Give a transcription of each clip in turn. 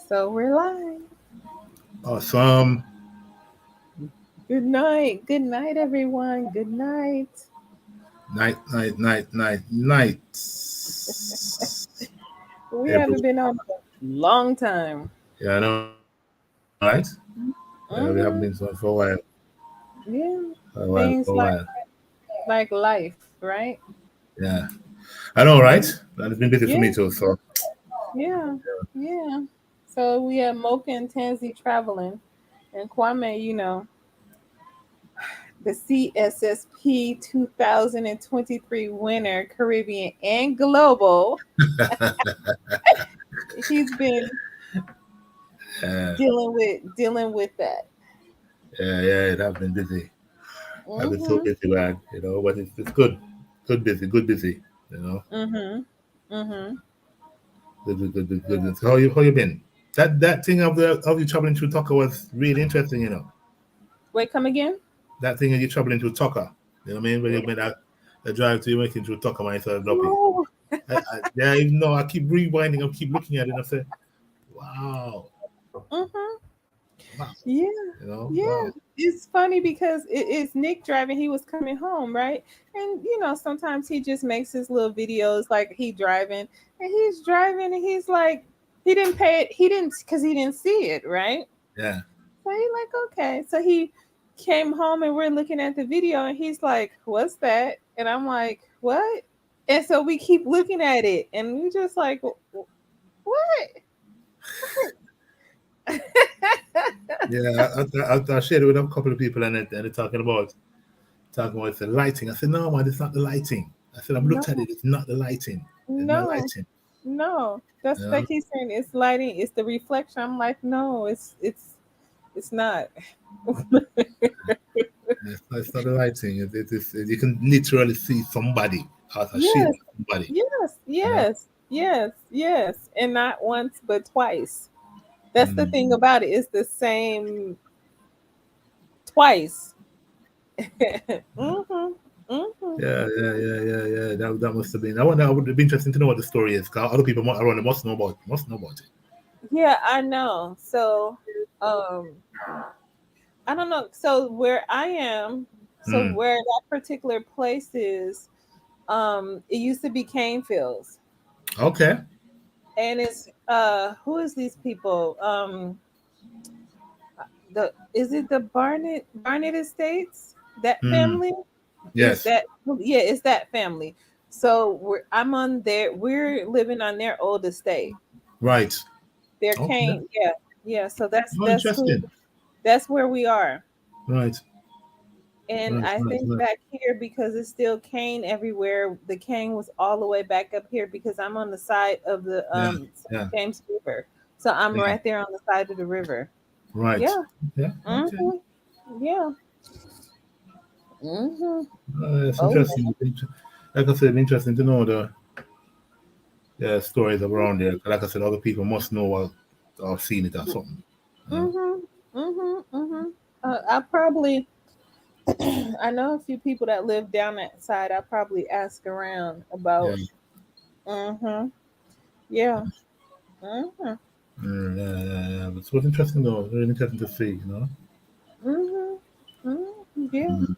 So we're live. Awesome. Good night. Good night, everyone. Good night. Night, night, night, night, night. We haven't Everyone. been on a long time. Yeah, I know, right? We haven't been Mm-hmm. on for a while. Yeah. For a while, for Things a while. like life, right? Yeah. I know, right? That has been busy for Yeah. me too. So, Yeah. Yeah. So we have Mocha and Tansy traveling, and Kwame, the CSSP 2023 winner, Caribbean and Global. He's been yeah, dealing with that. yeah, it has been busy. I've been so Mhm. busy, man. But it's good. Good busy. You know, Mhm. Mhm. good. So how you been? That thing of you traveling through Tucker was really interesting. Wait, come again? That thing of you traveling through Tucker. You know what I mean? When you made that drive to you making through Tucker, man, instead of Duppy. No. Yeah, even though I keep rewinding, I keep looking at it, and I say, "Wow, Mhm. wow," Yeah. Yeah. wow. It's funny because it's Nick driving. He was coming home, right? And sometimes he just makes his little videos like he driving, and he's driving, and he's like, he didn't pay it. He didn't because he didn't see it, right? Yeah, So he like, okay. So he came home and we're looking at the video and he's like, what's that? And I'm like, what? And so we keep looking at it and we just like, what? yeah. I shared it with a couple of people, and they're talking about the lighting. I said, "No, man, it's not the lighting." I said, "I've looked at No, it. It's not the lighting. It's not no, lighting." no. That's You know, like he's saying it's lighting, it's the reflection. I'm like, no, it's not. it's not the lighting. You can literally see somebody as a shape Yes, of somebody. yes, You know. yes, yes, yes. And not once but twice. That's the thing Mm. about it. It's the same twice. Mhm. Mhm. Yeah. That must have been. I wonder. It would be interesting to know what the story is. Cause other people around must know about it. Yeah, I know. So, um, I don't know. So where I am, so Mm. where that particular place is, it used to be cane fields, Okay. and it's who is these people? The is it the Barnett Estates? That Mm. family is Yes. that? Yeah, it's that family. So I'm on their. We're living on their old estate. Right. Their Okay. cane. Yeah, yeah. So that's Oh, that's who. interesting. That's where we are. Right. And Right. I Right. think Right. back here because it's still cane everywhere. The cane was all the way back up here because I'm on the side of the Yeah. Yeah. James River. So I'm Yeah. right there on the side of the river. Right. Yeah. Yeah. Okay. Mhm. Yeah. Mhm. It's Oh interesting. Like I said, interesting to know the stories around there. Like I said, other people must know or seen it or something. yeah. You know? Mhm. Mhm. Mhm. I probably I know a few people that live down that side. I probably ask around Yeah. about. Mhm. Yeah. Mhm. Yeah. But it was interesting though. Very interesting to see. Mhm. Mhm. Yeah. Mm,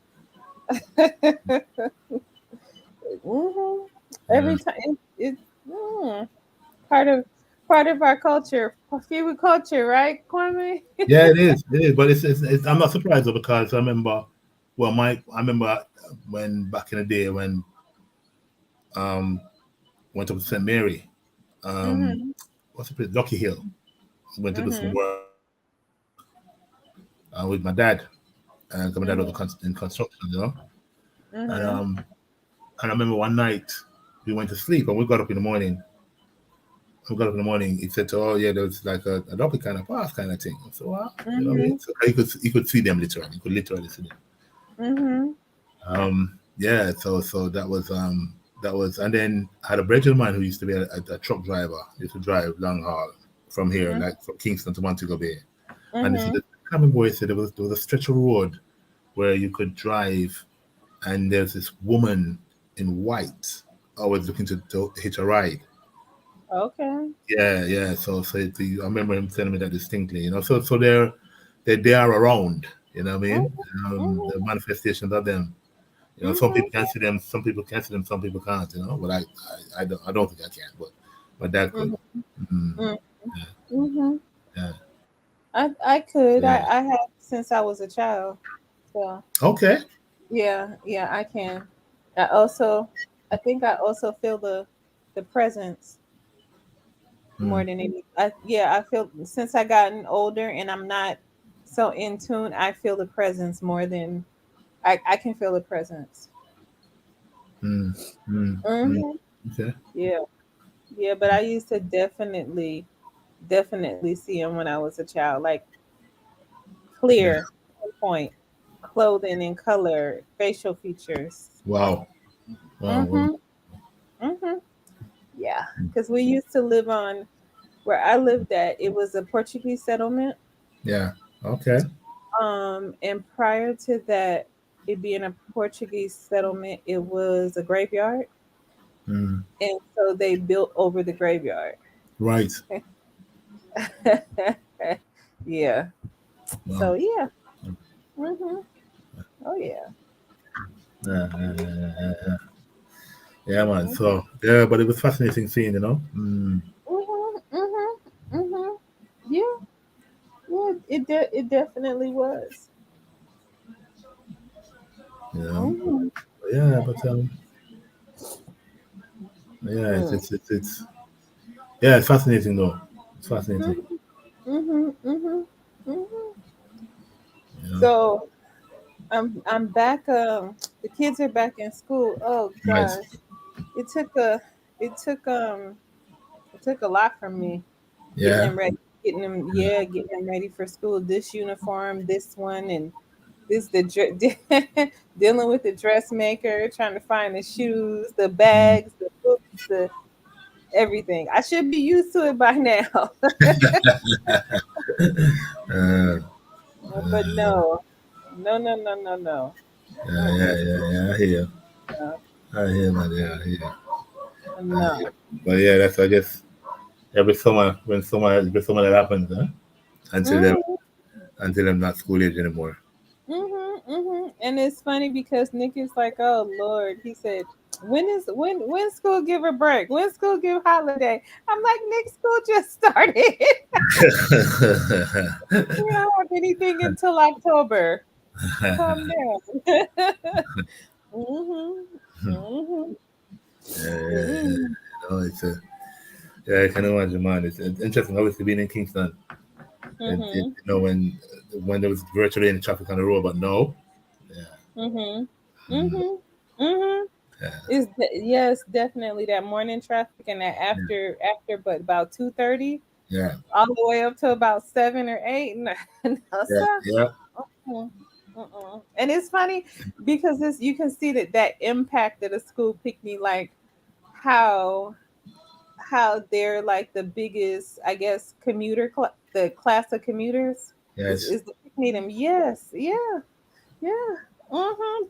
hmm yeah. Every time it's part of our culture, favorite culture, right, Kwame? Yeah, it is. It is. But I'm not surprised though because I remember. Well, I remember when back in the day when um went up to St. Mary, um, Mhm. what's the place? Lucky Hill. Went to do some Mhm. work with my dad, and my dad was Mhm. in construction. And Mhm. um, and I remember one night we went to sleep and we got up in the morning. We got up in the morning. He said, "Oh yeah, there was like a double kind of pass kind of thing." So you know what I mean? Mhm. So he could see them literally. He could literally see them. Mhm. Yeah. So that was, and then I had a brother of mine who used to be a truck driver. He used to drive long haul from here, Mhm. like from Kingston to Montego Bay. And he said, Mhm. the cabin boy said there was a stretch of road where you could drive, and there's this woman in white always looking to hitch a ride. Okay. Yeah. I remember him telling me that distinctly. So they are around. You know what I mean? Mhm. The manifestations of them. Some Mhm. people can see them, some people can see them, some people can't. But I don't think I can. But my dad could. Mhm. Mm, Mhm. yeah, Mhm. yeah, I could. yeah. I have since I was a child. So Okay. yeah, I can. I also I think I also feel the presence more Mm, than any. I feel since I gotten older and I'm not so in tune, I feel the presence more than I can feel the presence. mm, mm, mm. Hmm. Okay. Yeah, yeah, but I used to definitely see him when I was a child, like Yeah. clear, pinpoint, clothing and color, facial features. Wow. Wow. Wow. Mm-hmm. Mm-hmm. Yeah, because we used to live on where I lived at. It was a Portuguese settlement. Yeah. Okay. And prior to that, it being a Portuguese settlement, it was a graveyard, Mm. and so they built over the graveyard. Right. Yeah. Wow. So yeah. Mhm. Oh yeah. Yeah. Yeah, man. So yeah, but it was fascinating seeing. Mm, Mhm. Mhm. Mhm. Yeah. Yeah. It definitely was. you know. Mhm. Yeah, but yeah, Mm. it's yeah, it's fascinating though. It's fascinating. Mhm. Mhm. Mhm. Mhm. You know. So I'm back. The kids are back in school. Oh Right. gosh, it took a it took it took a lot from me getting Yeah. them ready, getting them ready for school. This uniform, this one, and this dealing with the dressmaker, trying to find the shoes, the Mm. bags, the books, the everything. I should be used to it by now, Uh, but no, no. Mm-mm. yeah. I hear. No, I hear, man. Yeah, I hear. I hear. no. But yeah, that's I guess every summer that happens, huh? Until them Mm-hmm. until I'm not school age anymore. And it's funny because Nick is like, "Oh Lord," he said, when school give a break? When school give holiday?" I'm like, "Nick, school just started. We don't have anything until October. Calm down." Mhm. Mhm. Yeah, Mhm. it's yeah, I can imagine, man. It's interesting, obviously being in Kingston. Mhm. When there was virtually any traffic on the road, but no. Yeah, Mhm. mm, Mhm. Mhm. yeah, Yes, definitely that morning traffic and that after but about 2:30 yeah, all the way up to about 7 or 8. No, no yeah, sir. yeah, Mm-mm. Mm-mm. And it's funny because this you can see that impact of the school picnic, like how they're like the biggest, I guess, the class of commuters yes. is the picnic. Them. Yes, yeah, yeah.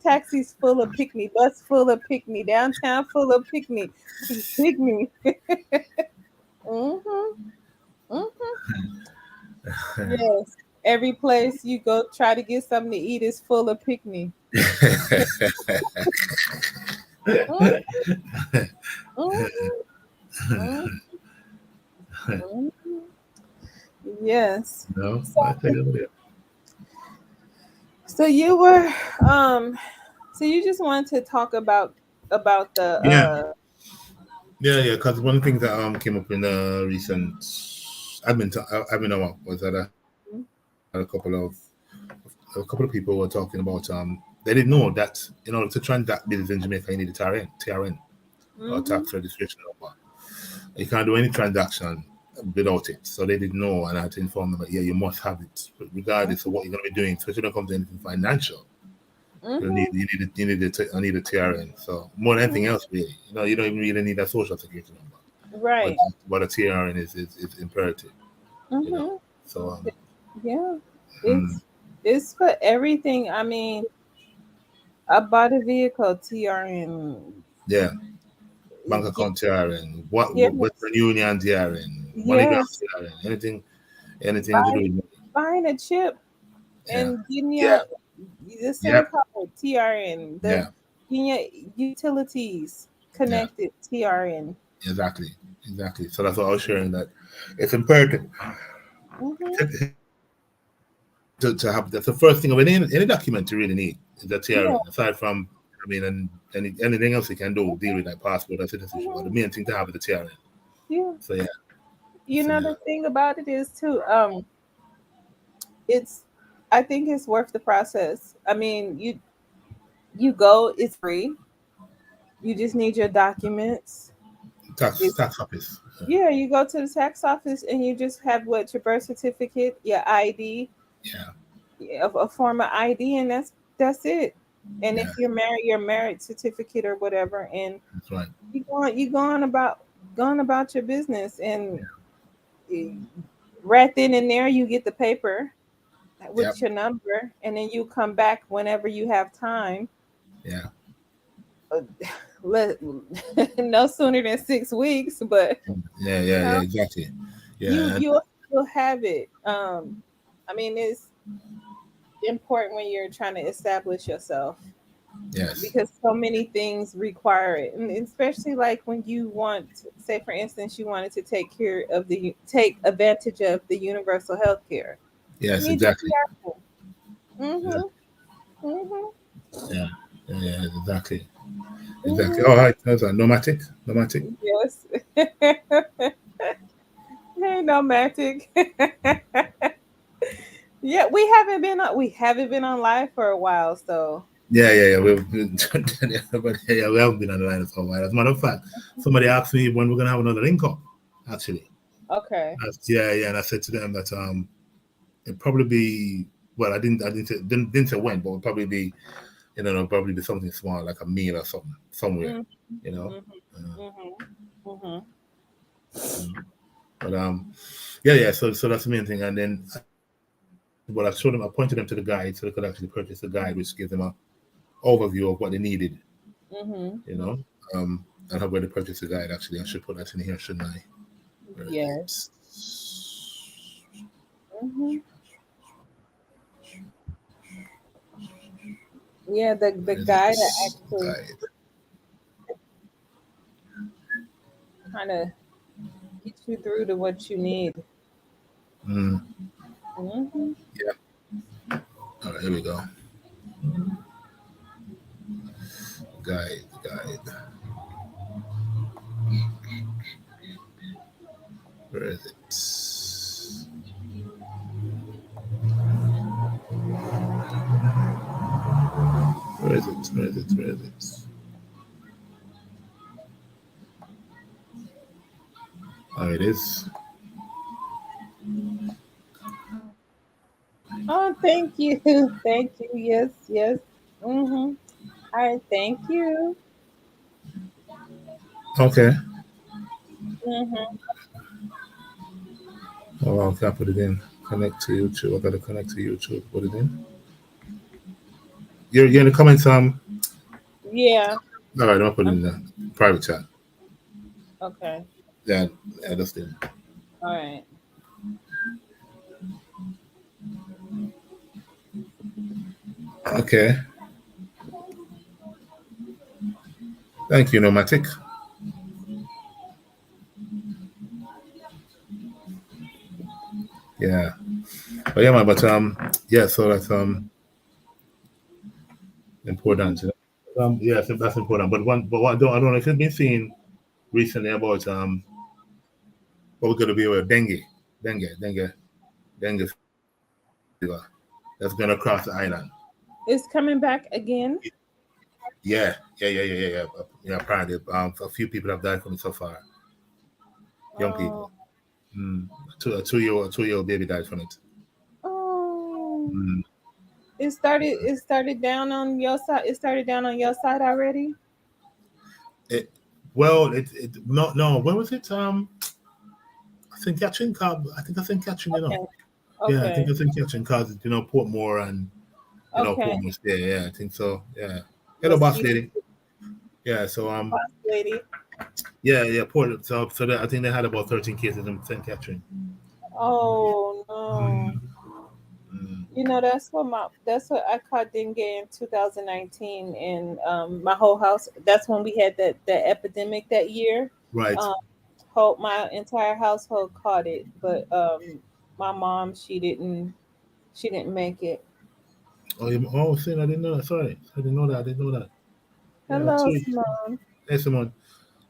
Taxis full of picnic, bus full of picnic, downtown full of picnic, picnic. Mm-hmm. Mm-hmm. Yes. Every place you go try to get something to eat is full of picnic. Mhm, mhm, mhm, mhm. Yes. No, So, I tell you, so you were so you just wanted to talk about the yeah, yeah. Because one of the things that came up in recent admin hour was that I had a couple of people were talking about they didn't know that in order to transact business in Jamaica you need a TRN or tax mhm, registration number. You can't do any transaction without it. So they didn't know, and I had to inform them that yeah, you must have it, regardless of what you're going to be doing, especially when it comes to anything financial. mhm, I need a TRN. So more than anything mhm. else, really, you don't even really need a social security number, but Right. but a TRN is imperative. You know. Mhm. So Yeah. mm, It's for everything. I mean, I bought a vehicle, TRN. yeah, bank account TRN, what Yes, Western Union TRN, MoneyGram yes. TRN, anything to do with money. Buying a chip Yeah, and getting yeah, your the SIM yep, card TRN, the yeah, getting your utilities yeah, connected TRN. exactly, exactly. So that's what I was sharing, that it's imperative Hmm. to have. That's the first thing of any document you really need is the Yeah. TRN. Aside from, I mean, and anything else you can do deal with like passport and citizenship, but the Hmm. main thing to have is the TRN. Yeah. So yeah, You so know yeah, the thing about it is too, it's I think it's worth the process. I mean, you go, it's free. You just need your documents. It's tax office. Yeah, you go to the tax office and you just have what your birth certificate, your ID, Yeah, a form of ID, and that's it. And yeah, if you're married, your marriage certificate or whatever, and that's right. going about your business, and eh, right then and there you get the paper Yep, with your number, and then you come back whenever you have time. yeah, Uh, Let no sooner than 6 weeks, but yeah, you yeah, yeah, know exactly. you Yeah, you'll have it. I mean, it's important when you're trying to establish yourself yes, because so many things require it, and especially like when you want, say for instance, you wanted to take advantage of the universal health care. You yes, need your exactly. PR. Yeah, Mhm. Mhm. yeah, yeah, yeah, exactly, exactly. Mhm. All right, that's a nomadic, nomadic. Yes. Hey, no magic. Yeah, we haven't been on live for a while, so Yeah, yeah, yeah. We've been, but yeah, we haven't been on the line for a while. As a matter of fact, somebody asked me when we're gonna have another link up. Actually, okay. yeah, yeah, and I said to them that it'd probably be, well, I didn't say when, but it'll probably be, probably be something small like a meal or something somewhere, Mhm. you know. Mhm. Uh, Mhm. Mhm. but yeah, yeah. So that's the main thing. And then, well, I pointed them to the guide so they could actually purchase the guide, which gives them a overview of what they needed, Mhm. you know. And how where to purchase the guide. Actually, I should put that in here, shouldn't I? Where is Yes. it? Mhm. Yeah, the Where is it? guide actually Guide. kind of gets you through to what you need. Mm, Mhm. yeah. All right, here we go. Guide, guide. Where is it? Where is it? Where is it? Where is it? Oh, it is. Oh, thank you. Thank you. Yes, yes. Mhm. All right, thank you. Okay. Mhm. Oh, okay, I put it in. Connect to YouTube. I gotta connect to YouTube. Put it in. You're in the comments. Yeah. All right, I'll put it I'm in the private chat. okay. Yeah, yeah, that's it. All right. Okay. Thank you, Nomatic. Yeah. But yeah, man, but yeah, so that's Mhm. important. Yeah, so that's important. But what I don't know if you've been seeing recently about what we're gonna be with dengue fever that's gonna cross the island. It's coming back again. Yeah, yeah, yeah, yeah, yeah, yeah. Yeah, apparently, a few people have died from it so far. Young Oh. people. Mm. A 2-year-old baby died from it. Oh. Mm. It started down on your side. It started down on your side already? It, well, it no. When was it? I think catching cab. I think I think catching. Okay. Yeah, I think Okay. I think catching cause Portmore and Okay. Portmore's there. Yeah, I think so. Yeah. Hello, Was boss she lady. Yeah. So boss lady? Yeah, Port. So I think they had about 13 cases in St. Catherine. Oh no. Mm, mm, You know, that's what I caught dengue in 2019, and my whole house. That's when we had that epidemic that year. right. Um, my entire household caught it, but my mom, she didn't make it. Sin, I didn't know that. Sorry, I didn't know that. I didn't know that. Yeah, Hello, sorry. Simone. Hey, Simon.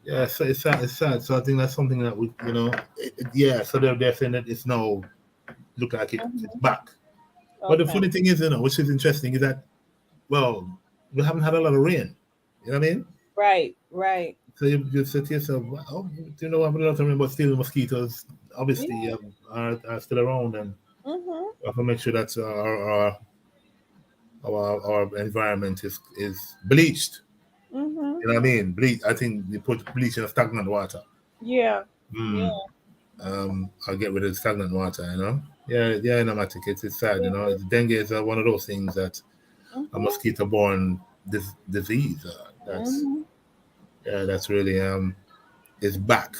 Yeah, so it's sad. It's sad. So I think that's something that we, yeah. So they're saying that it's now look like it's Mhm. back. But the Okay. funny thing is, which is interesting, is that well, we haven't had a lot of rain. You know what I mean? Right. Right. So you say to yourself, well, we have a lot of rain, but still the mosquitoes obviously Yeah. are still around, and Mhm. we have to make sure that our environment is bleached. Mhm. You know what I mean? Bleach. I think they put bleach in a stagnant water. Yeah. Yeah. Mm. I'll get rid of the stagnant water. Yeah. No matter it's sad. Yeah. Dengue is one of those things that a Mhm. mosquito-borne disease. Mhm. That's really is back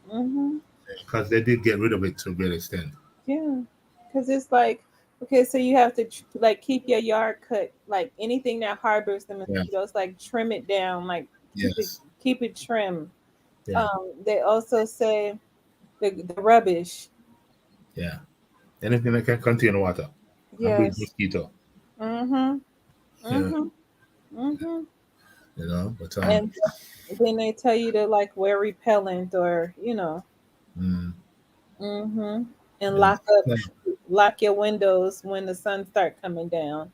Mhm. because they did get rid of it to a great extent. Yeah, because it's like, okay, so you have to like keep your yard cut, like anything that harbors the Yeah. mosquitoes, like trim it down, like Yes. keep it trim. Yeah. They also say the rubbish. Yeah. Anything that can contain water and breed Yes. mosquito. Mhm. Yeah. Mhm. Mhm. But And then they tell you to like wear repellent or mm, Mhm. And yeah. lock your windows when the sun start coming down.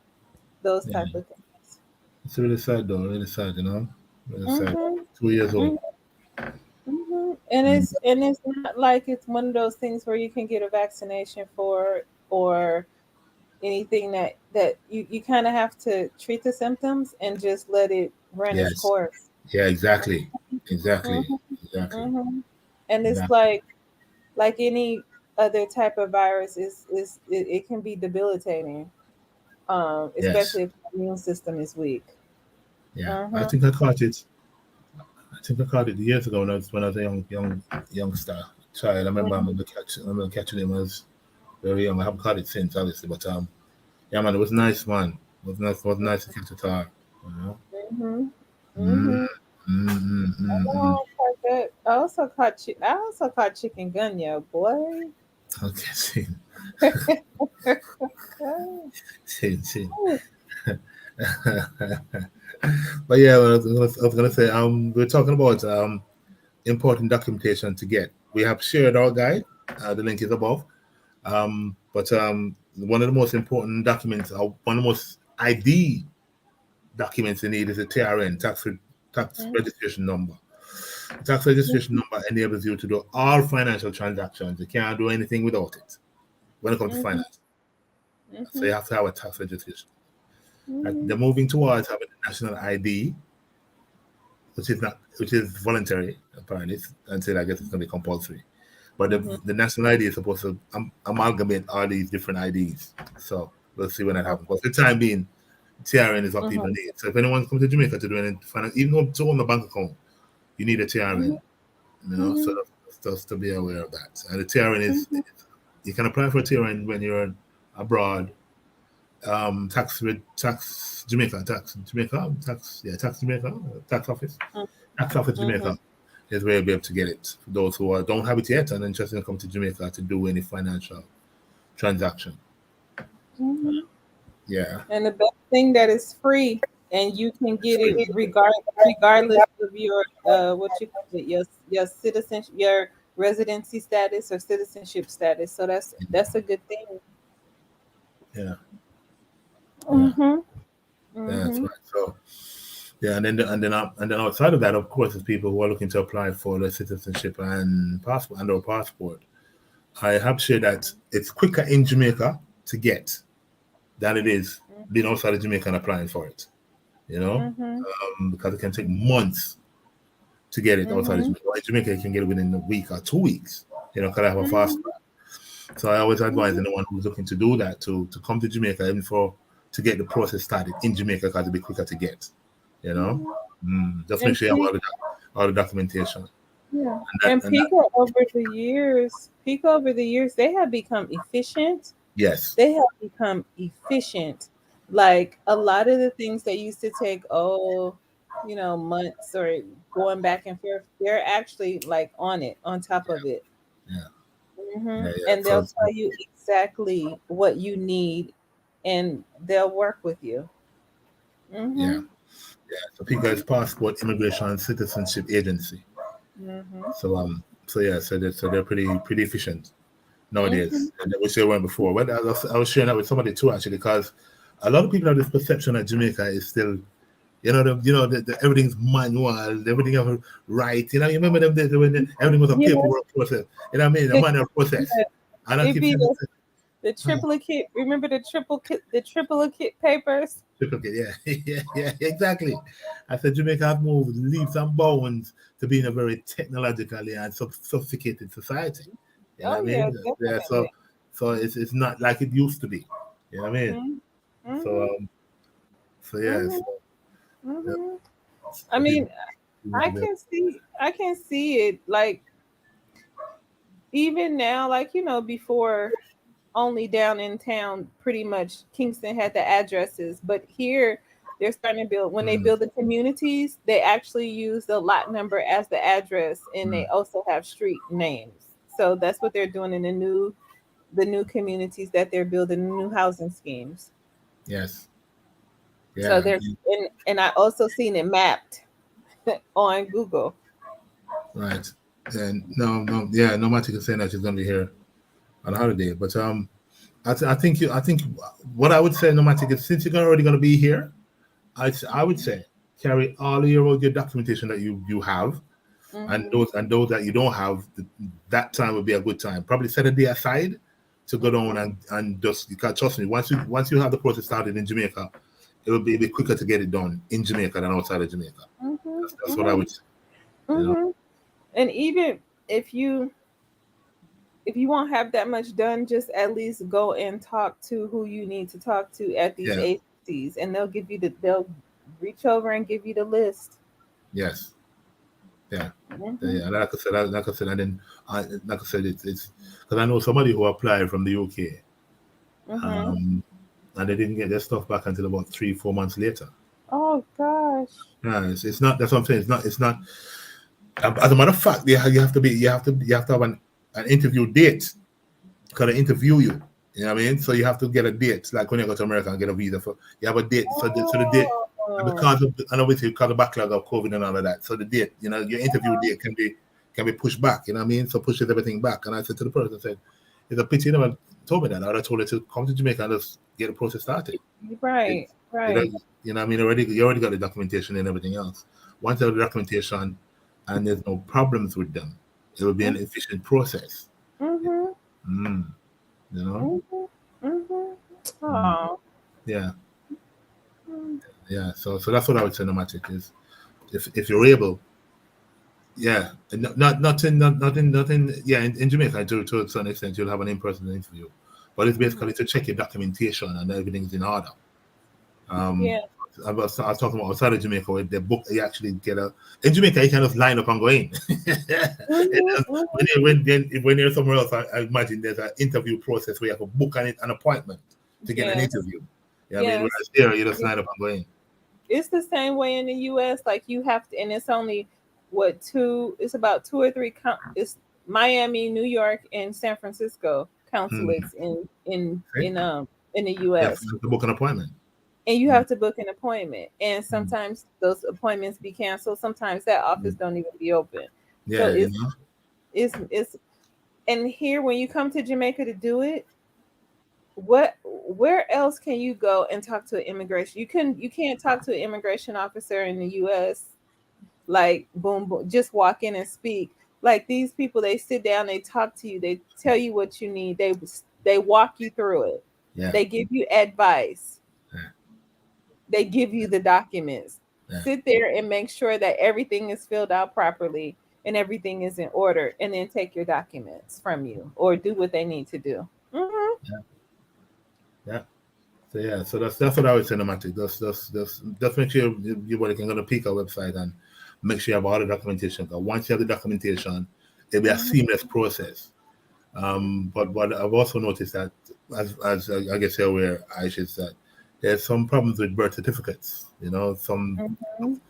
Those type Yeah. of things. It's really sad though. Really sad. Really sad. Mhm. 2 years old. And Mm, it's not like it's one of those things where you can get a vaccination for or anything that you kind of have to treat the symptoms and just let it run its yes. course. Yeah. Exactly. hmm Exactly. Exactly. hmm And it's Exactly. like any other type of virus it can be debilitating, Yes. especially if the immune system is weak. Yeah. I hmm think I caught it. I think I caught it years ago when I was a youngster child. I remember catching him as very young. I haven't caught it since, obviously, but yeah, man, it was nice, man. It was nice to catch a tar. You know. hmm Mm, hmm mm, mm, mm, mm. I also caught chikungunya, boy. Okay, see, Oh, see. But yeah, I was gonna say, we're talking about important documentation to get. We have shared our guide. The link is above. But one of the most important documents, one of the most ID documents you need is a TRN, tax mhm, registration number. The tax registration number enables you to do all financial transactions. You can't do anything without it when it comes to mhm, finance. So mhm, you have to have a tax registration. mhm, They're moving towards having a national ID, which is voluntary apparently until I guess it's going to be compulsory. But mhm. the national ID is supposed to amalgamate all these different IDs. So we'll see when that happens. Okay. But for the time being, TRN is what people Mhm, need. So if anyone comes to Jamaica to do any finance, even though to own a bank account, you need a mhm, TRN. So mhm, just to be aware of that. And the TRN is mhm, you can apply for a TRN when you're abroad. Tax Jamaica, tax Jamaica, tax office, tax office mhm, Jamaica is where you'll be able to get it. For those who don't have it yet and interested in coming to Jamaica to do any financial transaction. mhm. Yeah. And the best thing that is free, and you can get it regardless of your what you call it, your citizenship, your residency status or citizenship status. So that's a good thing. Yeah. Yeah. Mhm. Yeah, that's Mhm. right. So yeah, and then outside of that, of course, there's people who are looking to apply for the citizenship and passport and or passport. I have to say that it's quicker in Jamaica to get than it is being outside of Jamaica and applying for it. You know, Mhm. because it can take months to get it outside of Mhm. Jamaica. Well, in Jamaica, you can get it within a week or 2 weeks. Because I have a fast Mhm. track. So I always advise Mhm. anyone who's looking to do that to come to Jamaica even for to get the process started in Jamaica because it'll be quicker to get. You know, Mhm. just make And sure you have all please, of that. all the documentation. Yeah. And And that Pico over the years, they have become efficient. yes, They have become efficient. Like a lot of the things that used to take, months or going back and forth, they're actually like on it, on top of it. yeah, yeah. And they'll tell you exactly what you need and they'll work with you. Yeah, Hmm. so PICA is Passport Immigration and Citizenship Agency. Hmm. So they're pretty efficient Hmm. nowadays, and which they weren't before. But I was sharing that with somebody too, actually, because a lot of people have this perception that Jamaica is still, everything's manual, everything is right. You remember them days when everything was a Yeah. paperwork process. You know what I mean? A The, manual process. yeah. And I It'd keep be saying, the huh, triplicate. Remember the triplicate papers? duplicate, yeah, yeah, exactly. I said Jamaica have moved leaps and bounds to being a very technologically and sophisticated society. You know Oh what I yeah, mean? Yeah, so definitely. so it's not like it used to be. You know what I mean? Hmm. So Hmm. so yeah, Hmm. so, yeah, Hmm. I so mean, people I to be, can see it like even now, like before only down in town, pretty much Kingston had the addresses, but here they're starting to build. When they mm, build the communities, they actually use the lot number as the address, and they mm, also have street names. So that's what they're doing in the new communities that they're building, the new housing schemes. yes, So yeah, there's and I also seen it mapped on Google. right. And no, yeah, no matter saying that she's gonna be here on holiday, but I think what I would say, no matter since you're already gonna be here, I would say carry all your documentation that you have, and Mhm. those that you don't have. That time would be a good time. Probably set a day aside to go down Mhm. and just, you can trust me. Once you have the process started in Jamaica, it will be a bit quicker to get it done in Jamaica than outside of Jamaica. Mhm. That's what I Mhm. would say. You know. Mhm. And even if you if you won't have that much done, just at least go and talk to who you need to talk to at these Yeah. agencies, and they'll reach over and give you the list. Yes. Yeah. Mhm. Yeah. Like I said, and then like I said, it's because I know somebody who applied from the UK, Mhm. um, and they didn't get their stuff back until about 3-4 months later. Oh gosh. Yeah, it's not. That's what I'm saying. It's not. As a matter of fact, you have to have an interview date because they interview you. You know what I mean? So you have to get a date. Like when you go to America and get a visa, for you have a date. So the date, and Oh. and obviously because of the backlog of COVID and all of that. So the date, your interview date can be pushed back. You know what I mean? So pushes everything back. And I said to the person, I said, it's a pity you never told me that. I would have told her to come to Jamaica and just get the process started. It, Right. Right. you know what I mean? You already got the documentation and everything else. Once you have the documentation and there's no problems with them, it will be an efficient process. Mhm. Mm, you know? Mhm. Mhm. Mm, Oh. yeah, yeah. So that's what I would say. Nomadic is, if you're able, yeah, and nothing. Yeah, in Jamaica, to a certain extent, you'll have an in-person interview, but it's basically to check your documentation and everything's in order. Um, Yeah. I was talking about outside of Jamaica, where the book you actually get a in Jamaica, you can just line up and go in. And Mhm. Mhm. when you're somewhere else, I imagine there's an interview process where you have to book an appointment to get an Yes. interview. Yeah, I mean, Yes. whereas here you just line up and go in. It's the same way in the US. Like you have to, and it's only what two? It's about two or three. It's Miami, New York, and San Francisco Hmm. consulates in Okay. in the You have US, to book an appointment. and you Mm, have to book an appointment. And mm, sometimes those appointments be canceled. Sometimes that office mm. don't even be open. So Yeah, it's and here when you come to Jamaica to do it, where else can you go and talk to an immigration? You can't talk to an immigration officer in the US like boom boom just walk in and speak. Like these people, they sit down, they talk to you, they tell you what you need, they walk you through it, yeah, they give you advice, yeah, they give you the documents. yeah, Sit there and make sure that everything is filled out properly and everything is in order, and then take your documents from you or do what they need to do. Hmm. yeah, yeah. So that's what I would say, Nomadic. Just make sure you can go to Pika website and make sure you have all the documentation. Because once you have the documentation, it'll be a Mhm. seamless process. But I've also noticed that, as I guess you're aware, Aisha, is that there's some problems with birth certificates. Mhm.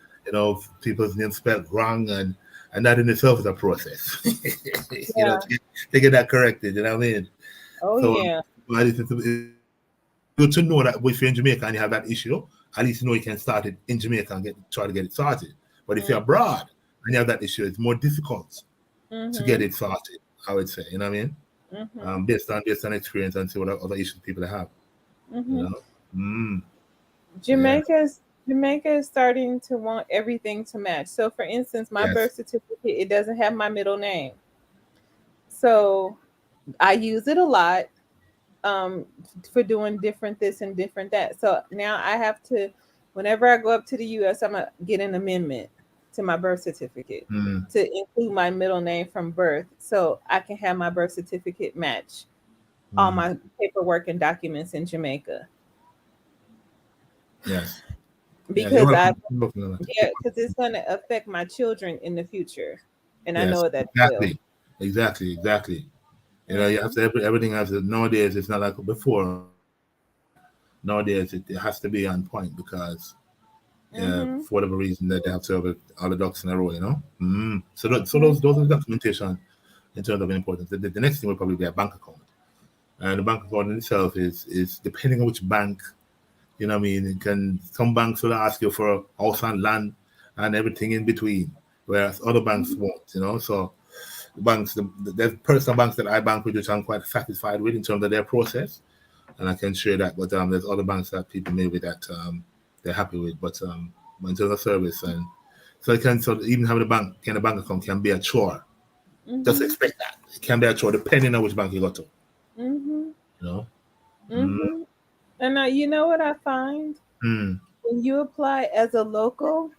People's names spelled wrong, and that in itself is a process. Yeah. To get that corrected. You know what I mean? Oh So, yeah. but it's good to know that if you're in Jamaica and you have that issue, at least you know you can start it in Jamaica and try to get it sorted. But if you're Mhm. abroad and you have that issue, it's more difficult to get Mhm. it sorted. I would say, you know what I mean? Mhm. Based on experience and see what other issues people have. You Mhm. know? Mm, yeah. Jamaica is starting to want everything to match. So for instance, my Yes. birth certificate, it doesn't have my middle name. So I use it a lot um for doing different this and different that. So now I have to, whenever I go up to the US, I'm gonna get an amendment to my birth certificate Mm, to include my middle name from birth so I can have my birth certificate match all mm, my paperwork and documents in Jamaica. yes. Yeah. You're Because I, welcome. You're welcome. yeah, because it's gonna affect my children in the future. And I Yes. know that it will. Exactly. Exactly. Exactly. You have Hmm. to everything has to, nowadays. It's not like before. Nowadays, it has to be on point because Hmm. for whatever reason that they have to have all the ducks in a row. So Hmm. those are documentation in terms of importance. The next thing will probably be a bank account, and the bank account in itself is depending on which bank. You know what I mean? Some banks will ask you for a house and land and everything in between, whereas other banks won't. So there's personal banks that I bank with which I'm quite satisfied with in terms of their process, and I can share that. But there's other banks that people maybe that they're happy with, but in terms of service and so even having a bank account can be a chore. Just Hmm. expect that it can be a chore depending on which bank you go to. Hmm. You know. Mm, Hmm. And you know what I find? mm, When you apply as a local,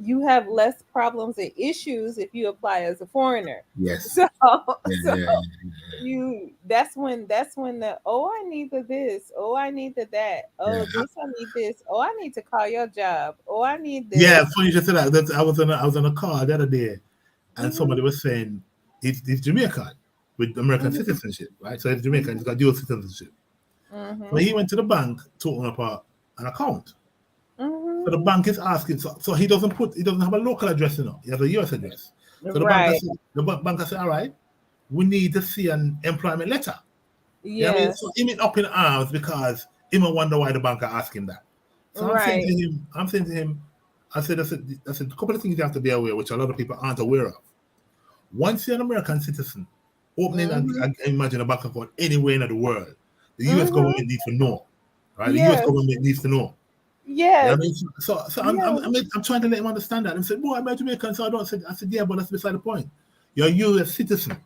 you have less problems and issues if you apply as a foreigner. yes. So, Yeah. so Yeah. you that's when the, oh, I need the this, oh, I need the that, Yeah. oh, this, I need this, oh, I need to call your job, oh, I need Yeah. this. Funny you just said that. I was on a call the other day, and somebody Mhm. was saying he's Jamaican with American Mhm. citizenship, right? So he's Jamaican. Mhm. He's got dual citizenship. So Mhm. he went to the bank to open up an account. So Mhm. the bank is asking, so he doesn't have a local address, he has a US address. So Right. the bank has said, all right, we need to see an employment letter. You know what I mean? So Yes. he went up in arms because he might wonder why the bank are asking that. So Right. I'm saying to him, I said, a couple of things you have to be aware, which a lot of people aren't aware of. Once you're an American citizen, opening Mhm. imagine a bank account anywhere in the world, the US Mhm. government needs to know, right? The US Yes. government needs to know. Yeah, I Yes. mean, so Yes. I'm trying to let him understand that. And said, "Boy, I'm Jamaican, so I don't." I said, "Yeah, but that's beside the point. You're a U.S. citizen.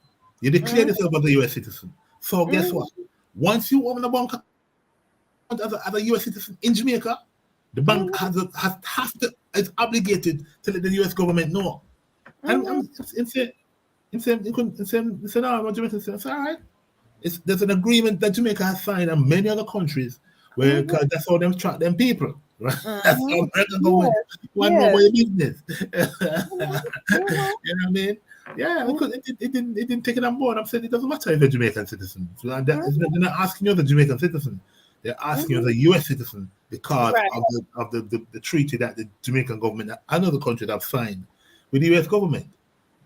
You declared Mhm. yourself as a U.S. citizen. So guess what? Mhm. Once you open a bank account as a U.S. citizen in Jamaica, the bank Mhm. is obligated to let the U.S. government know." And Mhm. he said, "No, I'm a Jamaican citizen." I said, "All right." There's an agreement that Jamaica has signed and many other countries where Mhm. cause that's how them track them people. Right? That's how Mhm. American government Yes. want to know about Yes. your business. Mhm. You Mhm. know what I mean? Yeah, Mhm. because it didn't take it on board. I'm saying it doesn't matter if you're a Jamaican citizen. Mhm. They're not asking you as a Jamaican citizen. They're asking you as Mhm. a US citizen because Right. of the treaty that the Jamaican government and other countries have signed with the US government.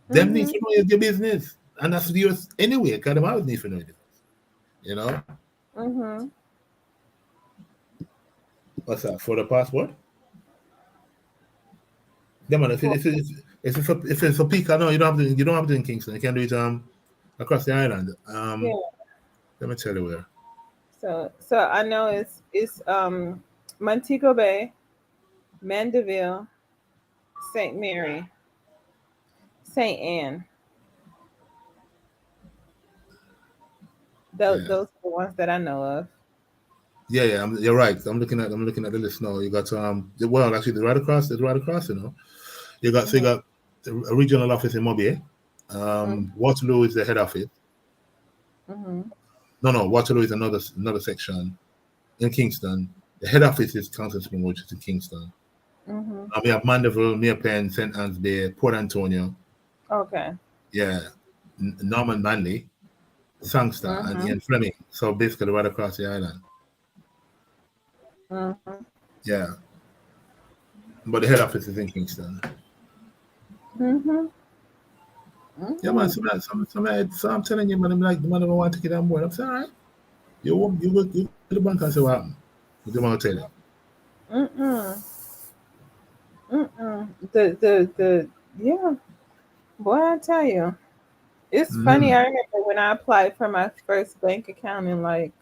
Them need Mhm. to know your business. And that's the US anyway, because them always need to know it. You know? Mhm. What's that for the passport? Yeah, man. For, If it's for Pika, no, you don't have to in Kingston. You can do it across the island. yeah. Let me tell you where. So I know it's Montego Bay, Mandeville, St. Mary, St. Anne. Those Yeah, those are the ones that I know of. yeah. You're right. I'm looking at the list now. You got well, actually, it's right across. You got a regional office in Mobile. Waterloo is the head office. Mm-hmm. No, Waterloo is another section in Kingston. The head office is Council Spring, which is in Kingston. Mm-hmm. We have Mandeville, Near Penn, St. Anne's Bay, Port Antonio, Okay. yeah, Norman Manley, Sangster, and Mm-hmm. Ian Fleming. So basically right across the island. Mm-hmm. Yeah. But the head office is in Kingston. Mm-hmm. Yeah, man. Mm-hmm. So I'm telling you, man, I'm like, the man don't want to get on board. I'm saying, all right. You go to the bank and say what happened. What do you want to tell you? Mm-mm. Mm-mm. The yeah, boy, I tell you. It's funny. Mm-hmm. I remember when I applied for my first bank account in like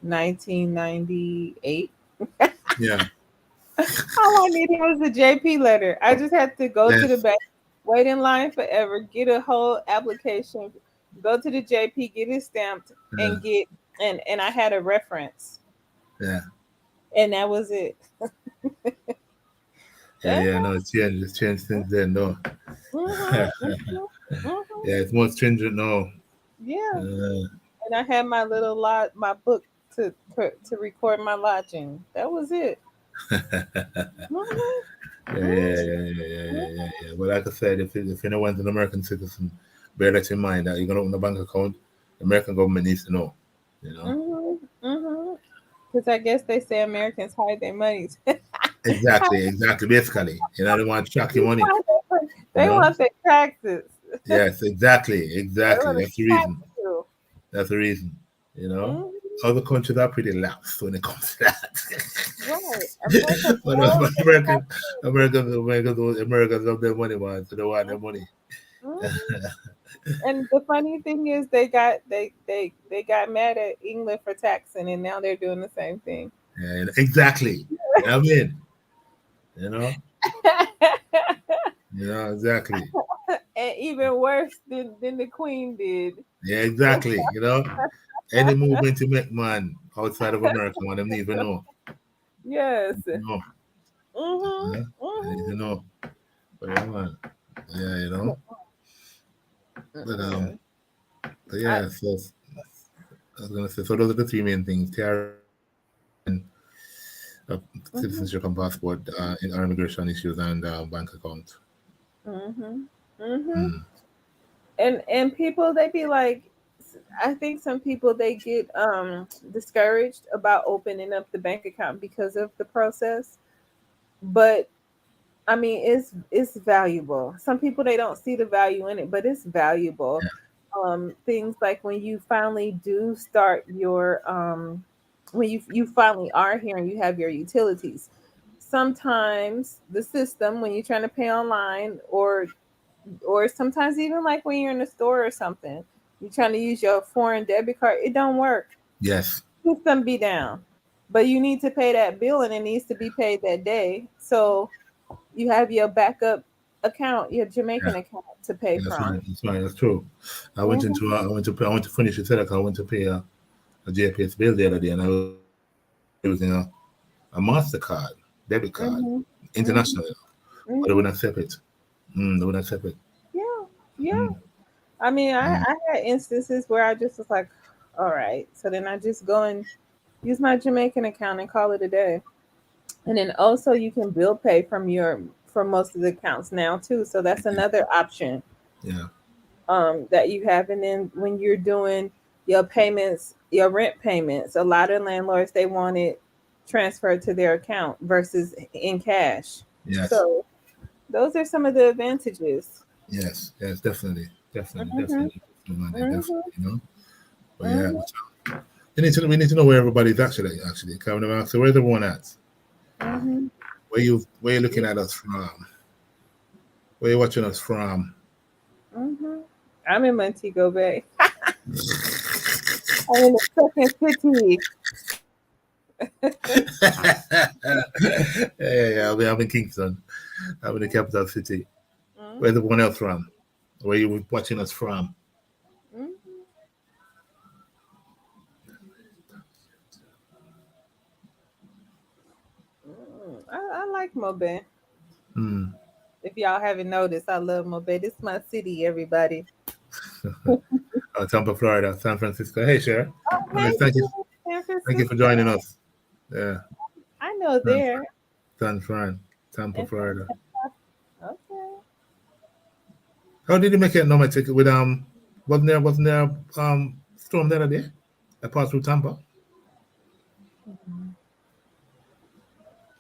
1998. Yeah. All I needed was a JP letter. I just had to go to the Yes. bank, wait in line forever, get a whole application, go to the JP, get it stamped, Yeah. and get and I had a reference, Yeah. and that was it. Yeah. Uh-huh. Yeah. No, it's changed. It's changed since then, no. Mhm. Yeah, Mhm. Mhm. it's more stringent now. Yeah, Uh, and I had my little lot, my book to record my lodging. That was it. Mhm. yeah. But like I said, if anyone's an American citizen, bear that in mind that you're gonna open a bank account. The American government needs to know. You know Mhm. Mhm. Because I guess they say Americans hide their money. exactly. Basically, they want to track your money. You They know, want their taxes. yes, They exactly. want That's the to tax reason. you. That's the reason. You know, Mhm. other countries are pretty lax when it comes to that. Right. America, But no, they don't have Americans love their money, man. So they want their money. to. Mhm. And the funny thing is, they got mad at England for taxing, and now they're doing the same thing. And exactly. I mean, you know, exactly. And even worse than the Queen did. Yeah, exactly. Any movement you make, man, outside of America, man, them need to know. Yes. No, Mhm. yeah, they need Mhm. to know. But yeah, man, yeah, But Mm-mm. but I, yeah. So I was gonna say, so those are the three main things: TRN, uh, mhm. citizenship and passport, in our immigration issues, and bank account. Mhm. Mhm. Mm, And people they be like, I think some people they get discouraged about opening up the bank account because of the process. But I mean, it's valuable. Some people they don't see the value in it, but it's valuable. Things like when you finally do start your when you finally are here and you have your utilities. Sometimes the system when you're trying to pay online or sometimes even like when you're in the store or something, you're trying to use your foreign debit card, it don't work. yes, System be down. But you need to pay that bill and it needs to be paid that day. So you have your backup account, your yeah, Jamaican account to pay that's from. right, that's true. Mhm. I went to finish it. I went to pay a JPS bill the other day, and I was using a Mastercard debit card Mhm. Mhm. internationally, but they Mhm. wouldn't accept it. They wouldn't accept it. Yeah. Yeah. Mm, I mean, mm, I had instances where I just was like, all right. So then I just go and use my Jamaican account and call it a day. And then also you can bill pay from most of the accounts now too. So that's another option yeah, that you have. And then when you're doing your payments, your rent payments, a lot of landlords they want it transferred to their account versus in cash. yes, So those are some of the advantages. yes, definitely, Hmm. man, definitely, Hmm. But yeah, Hmm. we need to know where everybody's actually. Coming around. So where's everyone at? Hmm. Where you looking at us from? Where you watching us from? Hmm. I'm in Montego Bay. I'm in the second city. Yeah. I'm in Kingston. I'm in the capital city. Where's Hmm. everyone else from? Where you watching us from? Hmm. I like Mobe. Hmm. If y'all haven't noticed, I love Mobe. This is my city, everybody. Tampa, Florida, San Francisco. Hey, Cher. Oh, hey, San Thank you for Francisco. joining us. Yeah, I know San there. San Fran. Tampa, And Florida. okay. How did you make it? No, my ticket with wasn't there storm the other day? I passed through Tampa, Mhm.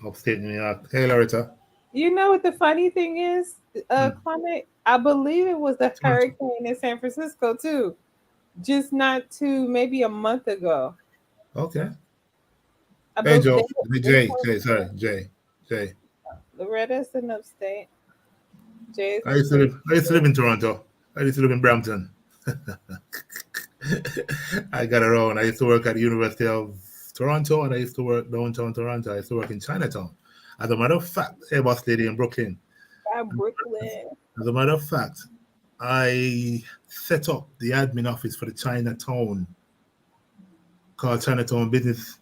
upstate New York. Hey, Loretta. You know what the funny thing is, Hmm. Kwame? I believe it was a Toronto. hurricane in San Francisco too, just not too maybe a month ago. Okay. I Hey, believe Joe. they Jay. told Jay. Sorry, Jay. Jay. Loretta's in upstate. Jay's I in used to San live. I used to live Francisco. in Toronto. I used to live in Brampton. I got around. I used to work at the University of Toronto, and I used to work downtown Toronto. I used to work in Chinatown. As a matter of fact, hey, boss lady in Brooklyn. By Brooklyn. As a matter of fact, I set up the admin office for the Chinatown called Chinatown Business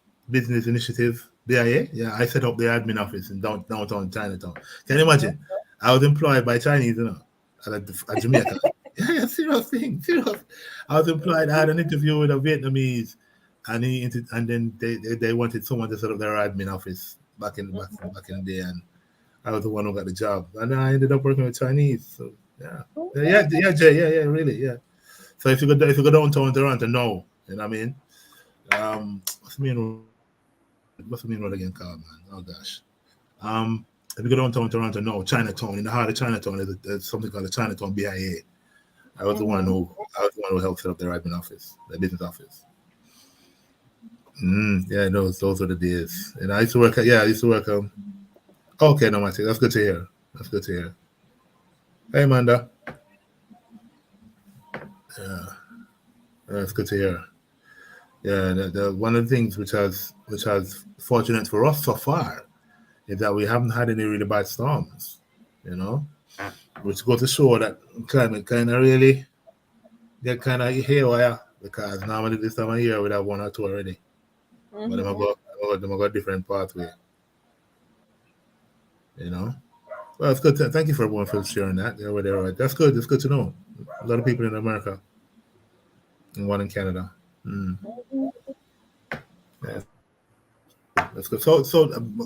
Initiative BIA. Yeah, I set up the admin office in downtown Chinatown. Can you imagine? I was employed by Chinese, at Jamaica. Yeah, serious thing, serious. I was employed. I had an interview with a Vietnamese, and and then they wanted someone to set up their admin office back in the day, and I was the one who got the job, and I ended up working with Chinese. So yeah, Okay. Jay, really, yeah. So if you go downtown Toronto, no, you know what I mean. What's the main road again called, man? Oh gosh. If you go downtown Toronto, no, Chinatown. In the heart of Chinatown, there's something called the Chinatown BIA. Mm-hmm. I was the one who helped set up their admin office, their business office. Yeah, those were the days. And I used to work. I used to work. Okay, no, Matty, that's good to hear. That's good to hear. Hey, Amanda. Yeah, that's good to hear. Yeah, one of the things which has fortunate for us so far is that we haven't had any really bad storms. You know, which goes to show that climate kind of really get kind of haywire because normally this time of year we have one or two already, but Mm-hmm. them have got different pathway. You know, well, it's good. Thank you for everyone for sharing that. Yeah, where they're right. That's good. It's good to know. A lot of people in America and one in Canada. Mm. Yeah, that's good. All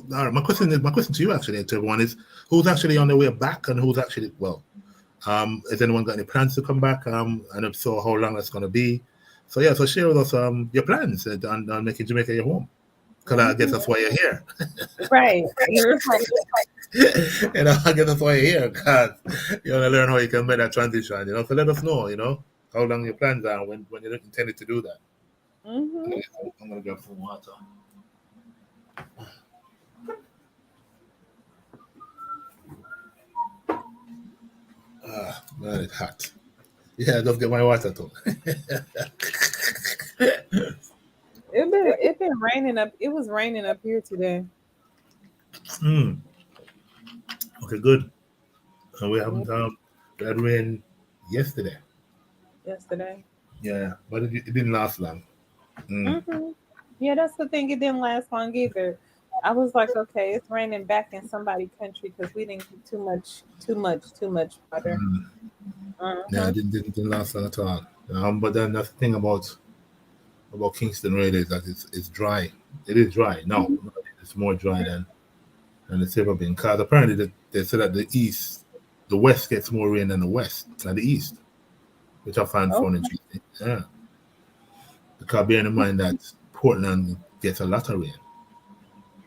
right, my question to you actually, to everyone is, who's actually on their way back and who's actually well. Has anyone got any plans to come back? And if so, how long that's going to be? So yeah, so share with us your plans on making Jamaica your home. Because I guess Mm-hmm. that's why you're here. Right. You're right. I guess that's why you're here because you want to learn how you can make that transition. So let us know. How long your plans are when you're intended to do that. Mm-hmm. I'm gonna grab some water. Ah, man, it's hot. Yeah, I love get my water too. It been raining up. It was raining up here today. mm, okay, good. We Mm, haven't we had rain yesterday. yesterday. Yeah, but it didn't last long. Mm. Mm-hmm. Yeah, that's the thing. It didn't last long either. I was like, okay, it's raining back in somebody's country because we didn't get too much water. Yeah, Mm-hmm. it didn't last long at all. But then that's the thing about Kingston really is that it's dry. It is dry. No, it's more dry than it's ever been. Because apparently they said that the west gets more rain than the east, which I find Oh, funny. Yeah, because bearing in mind that Portland gets a lot of rain.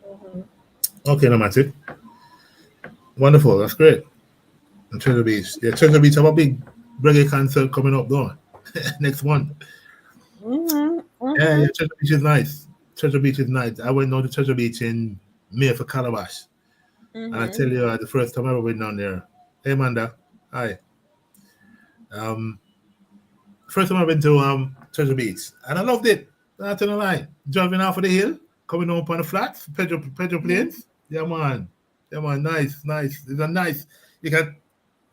hmm. Okay, no, Matic. Wonderful. That's great. And Treasure Beach. Yeah, Treasure Beach have a big reggae concert coming up though. Next month. Hmm. Yeah, Hmm. Treasure Beach is nice. Treasure Beach is nice. I went down to Treasure Beach in May for Calabash. And I Hmm. tell you, the first time I ever went down there. Hey, Amanda. Hi. Um, First time I've been to Treasure Beach. And I loved it. Not to the line. Driving off of the hill, coming up on the flats, Pedro Plains. Yeah, man. Yeah, man. Nice, nice. It's a nice. You can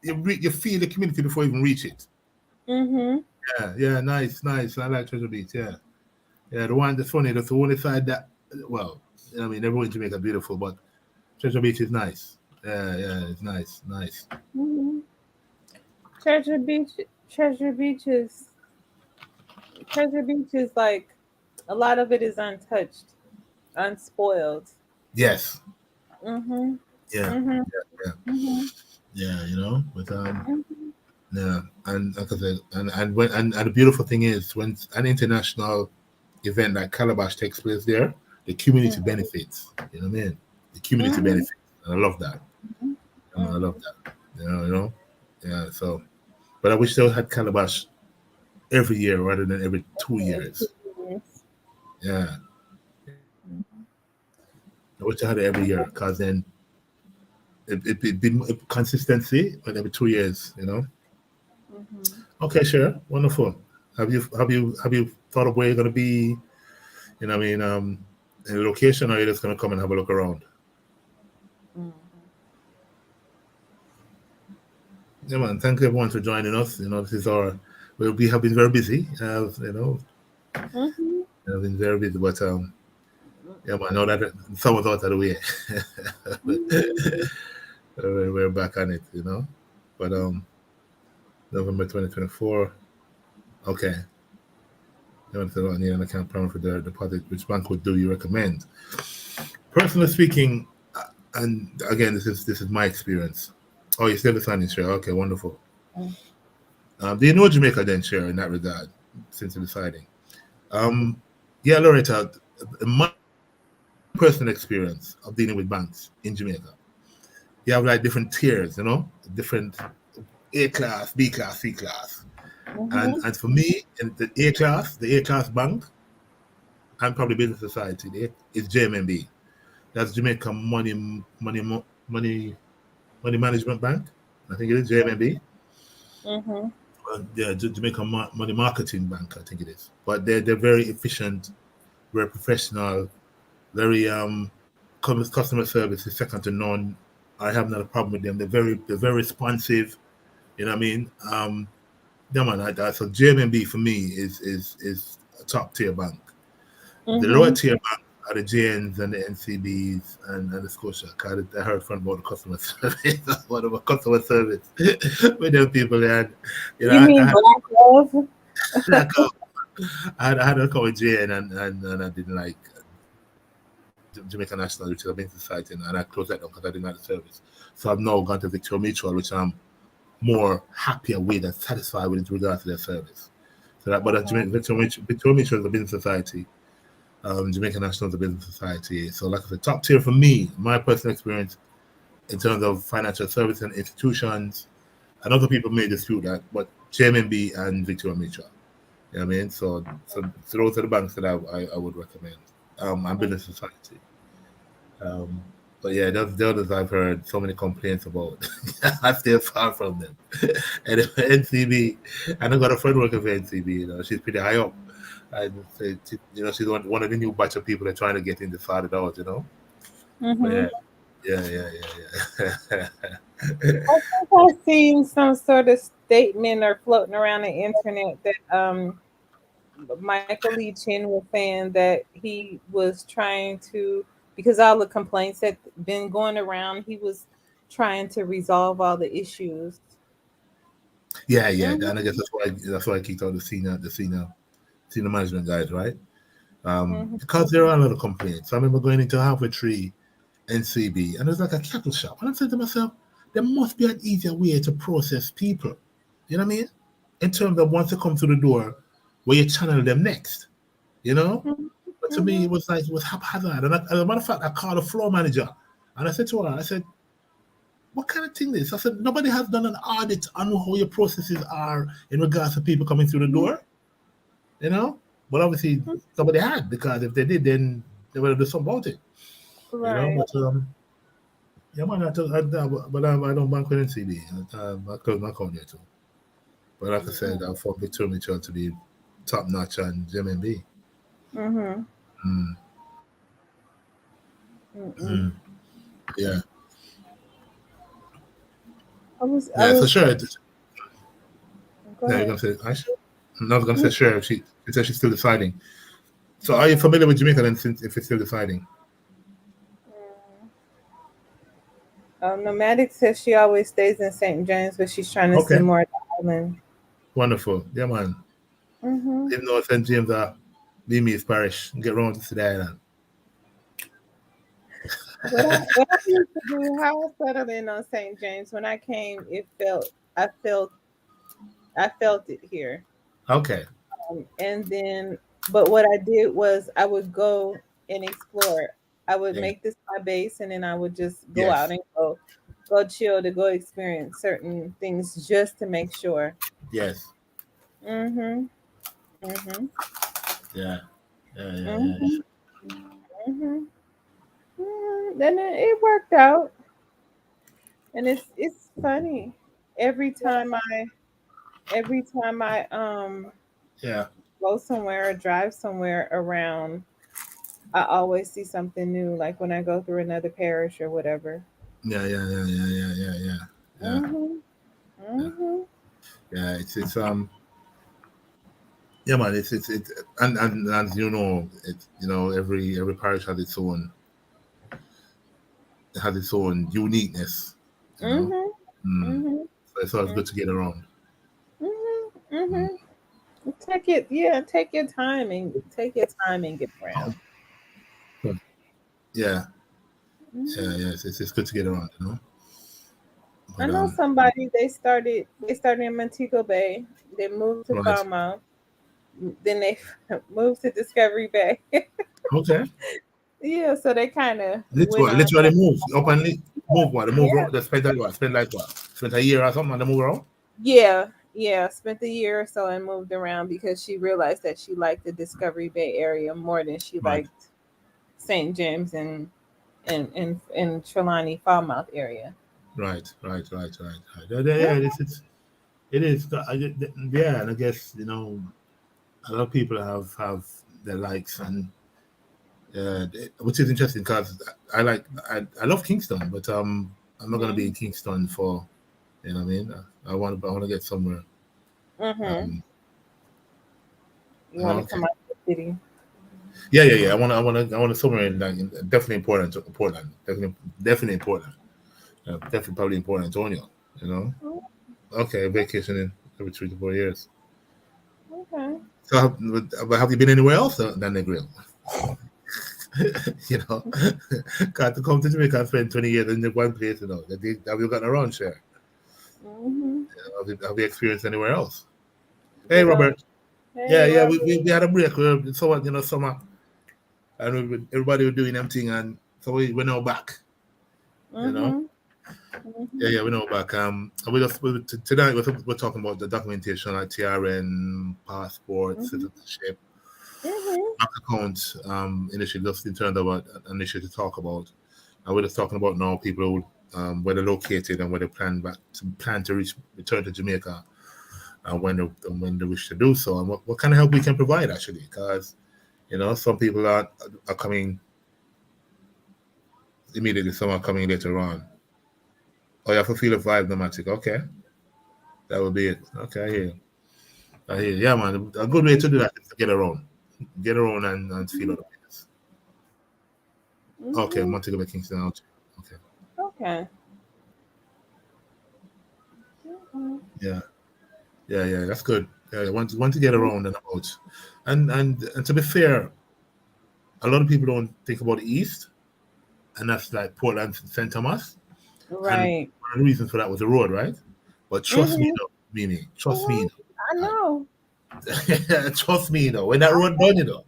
you feel the community before you even reach it. Hmm. Yeah, nice, nice. I like Treasure Beach. Yeah. Yeah, the one that's funny, that's the only side that, well, I mean, everyone in Jamaica is beautiful, but Treasure Beach is nice. Yeah, it's nice, nice. Hmm. Treasure Beach. Treasure Beach is Treasure Beach is like a lot of it is untouched, unspoiled. Yes, Hmm. Yeah, Mhm. yeah, Mhm. yeah. You know, but Mhm. yeah, and like I said, and the beautiful thing is when an international event like Calabash takes place there, the community benefits. You know what I mean? The community Mhm. benefits, and I love that. I love Mhm. that. Yeah. So, but I wish they had Calabash every year rather than every 2 years. Yes. Yeah, yeah. I wish I had it every year because then it be consistency, but every 2 years. Mhm. Okay, sure, wonderful. Have you thought of where you're gonna be? You know, what I mean, in a location, or are you just gonna come and have a look around? Mhm. Yeah, man. Thank you everyone for joining us. This is our. We have been very busy. Mhm. Have been very busy, but yeah, man. Now that some was out of the way, Mhm. we're back on it. But November 2024. Okay. You want to need an account plan for the deposit. Which bank would do you recommend? Personally speaking, and again, this is my experience. Oh, you're still deciding, sure. Okay, wonderful. Do you know Jamaica then, share in that regard, since you're deciding? Um, yeah, Loretta, my personal experience of dealing with banks in Jamaica, you have like different tiers, different A class, B class, C class. And Mhm. and for me, in the A class bank, and probably business society, is JMB. That's Jamaica Money Management Bank. I think it is JMB. Mhm. Yeah, Jamaica Money Marketing Bank. I think it is. But they're very efficient, very professional, very customer service is second to none. I have not a problem with them. They're very responsive. You know what I mean? Yeah, man. So JMB for me is a top tier bank. The lower Mhm. tier bank are the JNs and the NCBs and the Scotia. Cause I heard from about the customer service, what about customer service with them people. And You I mean had black love? like I had a call with JN and I didn't like Jamaica National, which is a business society, and I closed that down because I didn't like the service. So I've now gone to Victoria Mutual, which I'm more happier with and satisfied with in regards to their service. So that, but Mhm. Victoria Mutual is a business society. Jamaica National is a business society. So, like I said, top tier for me, my personal experience in terms of financial service and institutions, and other people may dispute that, but JMB and Victoria Mutual. You know what I mean? So those are the banks that I would recommend. And business society. Um, but yeah, the others I've heard so many complaints about. I stay far from them. And NCB, and I got a friend working for NCB. She's pretty high up. I say, she's one of the new batch of people that are trying to get in the started out. But Mhm. yeah. I think I've seen some sort of statement or floating around the internet that Michael Lee Chin was saying that he was trying to, because all the complaints that been going around, he was trying to resolve all the issues. Yeah. Mhm. And I guess that's why I kicked out the senior management guys, right? Mhm. Because there are a lot of complaints. I remember going into Halfway Tree NCB, and it was like a cattle shop. And I'm saying to myself, there must be an easier way to process people. You know what I mean? In terms of once they come through the door, where you channel them next. You know? Mhm. But to me, Mhm. it was haphazard. And as a matter of fact, I called a floor manager, and I said to her, I said, "What kind of thing is this?" I said, "Nobody has done an audit on how your processes are in regards to people coming through the door." You know? But obviously, Mhm. somebody had, because if they did, then they would have done something about it. Right. But yeah, man, but I don't bank with NCB. I close my account there too. But like I said, I found Victoria Mitchell to be top notch and JMB. Mhm. Mm, Mhm. yeah, I yeah. So was. sure, Go yeah, you're ahead. gonna say Aisha? No, I was gonna say sure. She said she's still deciding. So are you familiar with Jamaica then? Since if it's still deciding, Mm. Nomadic says she always stays in St. James, but she's trying to see okay, more of the island. wonderful. Yeah, man. Mhm. Even though St. James are Limi's parish, get round to the island. what I used to do, how I settled in on St. James when I came, I felt I felt it here. Okay. And then, but what I did was I would go and explore. I would Yeah. make this my base, and then I would just go out Yes. and go chill to go experience certain things just to make sure. Yes. Mhm. Mhm. Yeah. Yeah. Yeah. Yeah. Mhm. Mhm. Then it worked out, and it's funny every time I Yeah. go somewhere or drive somewhere around. I always see something new, like when I go through another parish or whatever. Yeah. Yeah. Yeah. Yeah. Yeah. Yeah. Yeah. Yeah. Mhm. Yeah. Mhm. Yeah. It's. Yeah, man. It's and as you know, every parish has its own uniqueness. You know. Mhm. Mm. Mhm. So it's always Mhm. good to get around. Mhm. Mm. Mhm. Take it, yeah. Take your time and get around. Good. Yeah. Yeah. Mhm. Yeah. It's good to get around. I But know somebody. They started in Montego Bay. They moved to right. Falmouth. Then they moved to Discovery Bay. Okay. Yeah, so they kind of went Literally, on. literally move up and move what? They move Yeah. around. They spend like what? Spend like what? Spend a year or something and they move around. Yeah, yeah. Spent a year or so and moved around because she realized that she liked the Discovery Bay area more than she Right. liked St. James and Trelawney Falmouth area. Right. Right. Right. Right. Right. Yeah. Yeah. It is. Yeah. And I guess a lot of people have their likes and which is interesting because I love Kingston, but I'm not gonna be Mm-hmm. in Kingston for what I mean. I want to get somewhere. Mm-hmm. Um, You want to okay. come out to the city? Yeah, yeah, yeah. I want to somewhere definitely important to Portland. Definitely important. Definitely probably in Port Antonio. You know. Okay, vacationing every 3 to 4 years. Okay. So, but have you been anywhere else than the grill? you know, got to come to Jamaica and spend 20 years in the one place. Have you gotten around, share? Mm-hmm. Have you experienced anywhere else? Hey, Good old. Robert. Hey, Yeah, yeah. Robert. We had a break. So summer, and everybody was doing them thing, and so we're now back. You know. Mm-hmm. Mm-hmm. Yeah, yeah, we know back. Tonight we're talking about the documentation like TRN, passport, Mm-hmm. citizenship, Mm-hmm. bank account, initially just in terms of an issue to talk about. And we're just talking about now people where they're located and where they plan to return to Jamaica and when they wish to do so and what kind of help we can provide actually because some people are coming immediately, some are coming later on. Oh, you have to feel a vibe, dramatic. Okay, that would be it. Okay, I hear you. I hear you. Yeah, man. A good way to do that is to get around and feel other place. Okay, Mm-hmm. Montego Bay Kingston out. Okay, Okay. Okay. yeah, yeah, yeah. That's good. Yeah, want to get around and out, and to be fair, a lot of people don't think about the East, and that's like Portland, St. Thomas, and one Right. of the reasons for that was the road, right? But trust me, Mm-hmm. though, Mimi, trust me, Mm-hmm. I know. trust me, though. When that road done,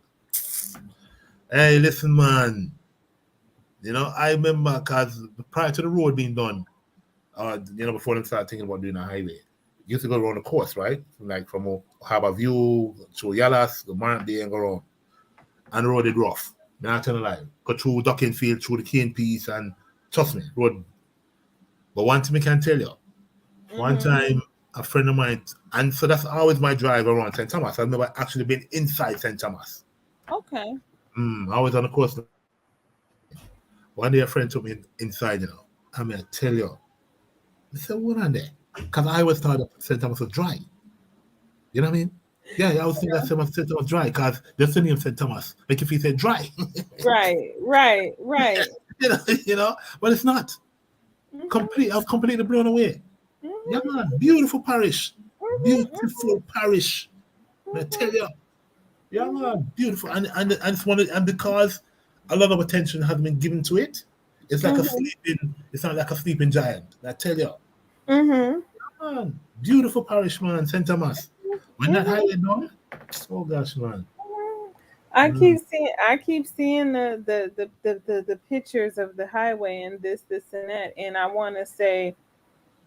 hey, listen, man. I remember because prior to the road being done, before they started thinking about doing a highway, you used to go around the coast, right? From Harbour View to Yalas, the Marant Day and go around. And the road is rough. I'm not telling a lie. Go through Ducking Field, through the Cane Piece, and trust me, road. But one thing I can tell you, one Mm-hmm. time a friend of mine, and so that's always my drive around St. Thomas. I've never actually been inside St. Thomas. Okay. Always on the coast. One day a friend took me inside, I mean, I tell you, I said, what on there? Because I always thought that St. Thomas was dry. You know what I mean? Yeah, I was thinking that St. Thomas was dry because just the name St. Thomas make you feel say dry. Right. Right. Right. But it's not. Mm-hmm. I was completely blown away. Yeah, Mm-hmm. man, beautiful parish. Mm-hmm. Beautiful parish. I tell Mm-hmm. you. Yeah, Mm-hmm. man, beautiful. And it's and because a lot of attention has been given to it. It's like a sleeping. It's not like a sleeping giant. I tell you, Mhm. man, beautiful parish, man, St. Thomas. When that Mhm. highway done, oh gosh, man. I Mm, keep seeing the pictures of the highway and this and that, and I want to say,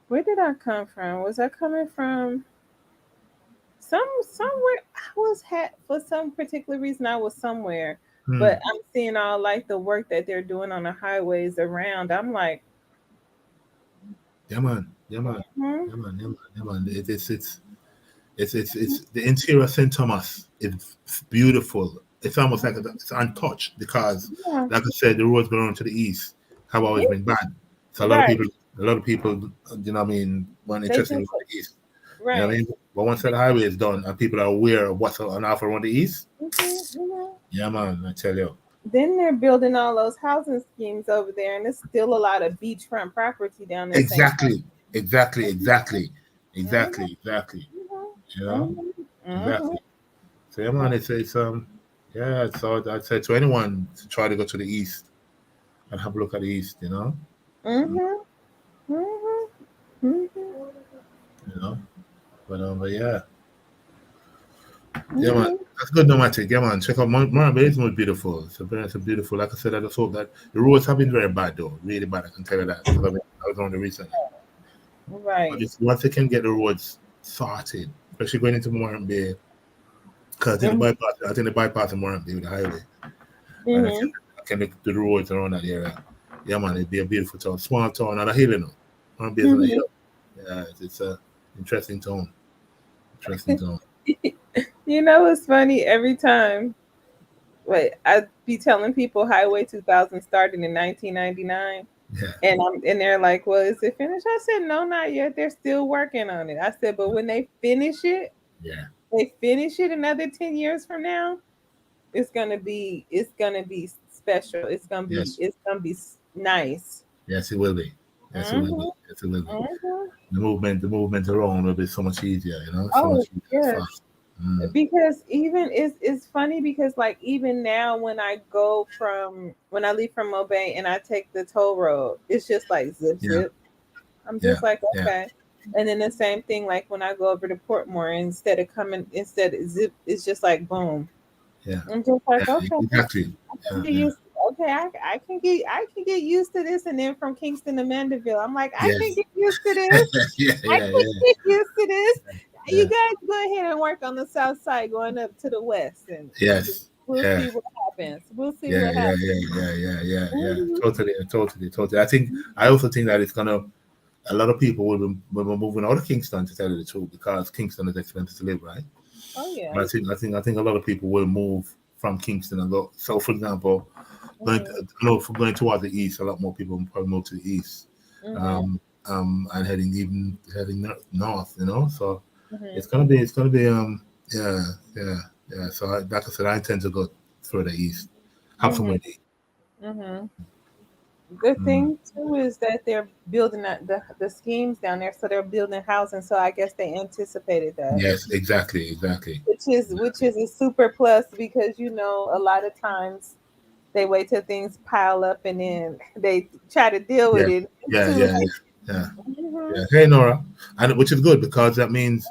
where did I come from? Was I coming from somewhere? I was had for some particular reason I was somewhere, but mm. I'm seeing all like the work that they're doing on the highways around. I'm like, Yeah, man. Yeah, man. hmm, Yeah, man. Yeah, man. Yeah, man. It's the interior of St. Thomas is beautiful. It's almost like it's untouched because, yeah, like I said, the roads going on to the east have always been bad. So right. a lot of people, you know what I mean, weren't They interested in just going to the east. You know what I right. mean? But once that highway is done and people are aware of what's on offer on the east, Hmm. yeah, man, I tell you. Then they're building all those housing schemes over there, and there's still a lot of beachfront property down in St. Exactly, exactly, exactly, Mhm, exactly, exactly. mhm, You know, mhm, mhm, exactly. So yeah, man, it's yeah. So I'd say to anyone to try to go to the east and have a look at the east. mhm, mhm, mhm, You know. But yeah, yeah, man. mhm. That's good, nomadic. Yeah, man. Check out Marble. It's most beautiful. It's a beautiful. Like I said, I just hope that the roads have been very bad though, really bad. I can tell you that because I was on the recently. But Right. it's once they can get the roads sorted, especially going into Moran Bay, because Mhm, I think the bypass in Moran Bay with the highway. And mhm, I can look to the roads around that area. Yeah, man, it'd be a beautiful town, small town on a hill, you know. One base on a mhm. hill. Yeah, it's a interesting town. Interesting town. You know, it's funny every time. Wait, I be telling people Highway 2000 started in 1999, Yeah, and they're like, "Well, is it finished?" I said, "No, not yet. They're still working on it." I said, "But when yeah, they finish it another 10 years from now, it's gonna be special. yes, It's gonna be nice." yes, it will be. Yes, it will be. Mhm. Yes, it will be. Mhm. The movement around will be so much easier, so Oh much easier, yes, fast. Mm. because even it's funny because like even now when I leave from Mobay and I take the toll road, it's just like zip Yeah, zip. I'm yeah, just like yeah, okay. And then the same thing like when I go over to Portmore, instead of zip, it's just like boom. yeah, I'm just like yeah, okay. exactly. I can Yeah, get yeah, used. Okay, I can get used to this, and then from Kingston to Mandeville, I'm like I can yes, get used to this. yeah, I yeah, can yeah, get used to this. You yeah. guys go ahead and work on the south side, going up to the west, and Yes, we'll yeah. see what happens. We'll see Yeah, what yeah, happens. yeah, yeah, yeah, yeah, yeah. Hmm. Totally, totally, totally. I also think that it's gonna. A lot of people will be moving out of Kingston to tell you the truth because Kingston is expensive to live, right? Oh yeah. But I think a lot of people will move from Kingston and go. So, for example, Hmm. for going towards the east, a lot more people will probably move to the east, Hmm. um, and heading north. So Hmm. it's gonna be, yeah, yeah, yeah. So, like I said, I intend to go further east, have Hmm. somewhere to eat. Hmm. The Mm. thing too is that they're building the schemes down there, so they're building housing. So I guess they anticipated that. Yes, exactly, exactly. Which is a super plus because a lot of times they wait till things pile up and then they try to deal with Yeah, it. It's yeah, too yeah, late. yeah, Hmm. yeah. Hey, Nora, and which is good because that means,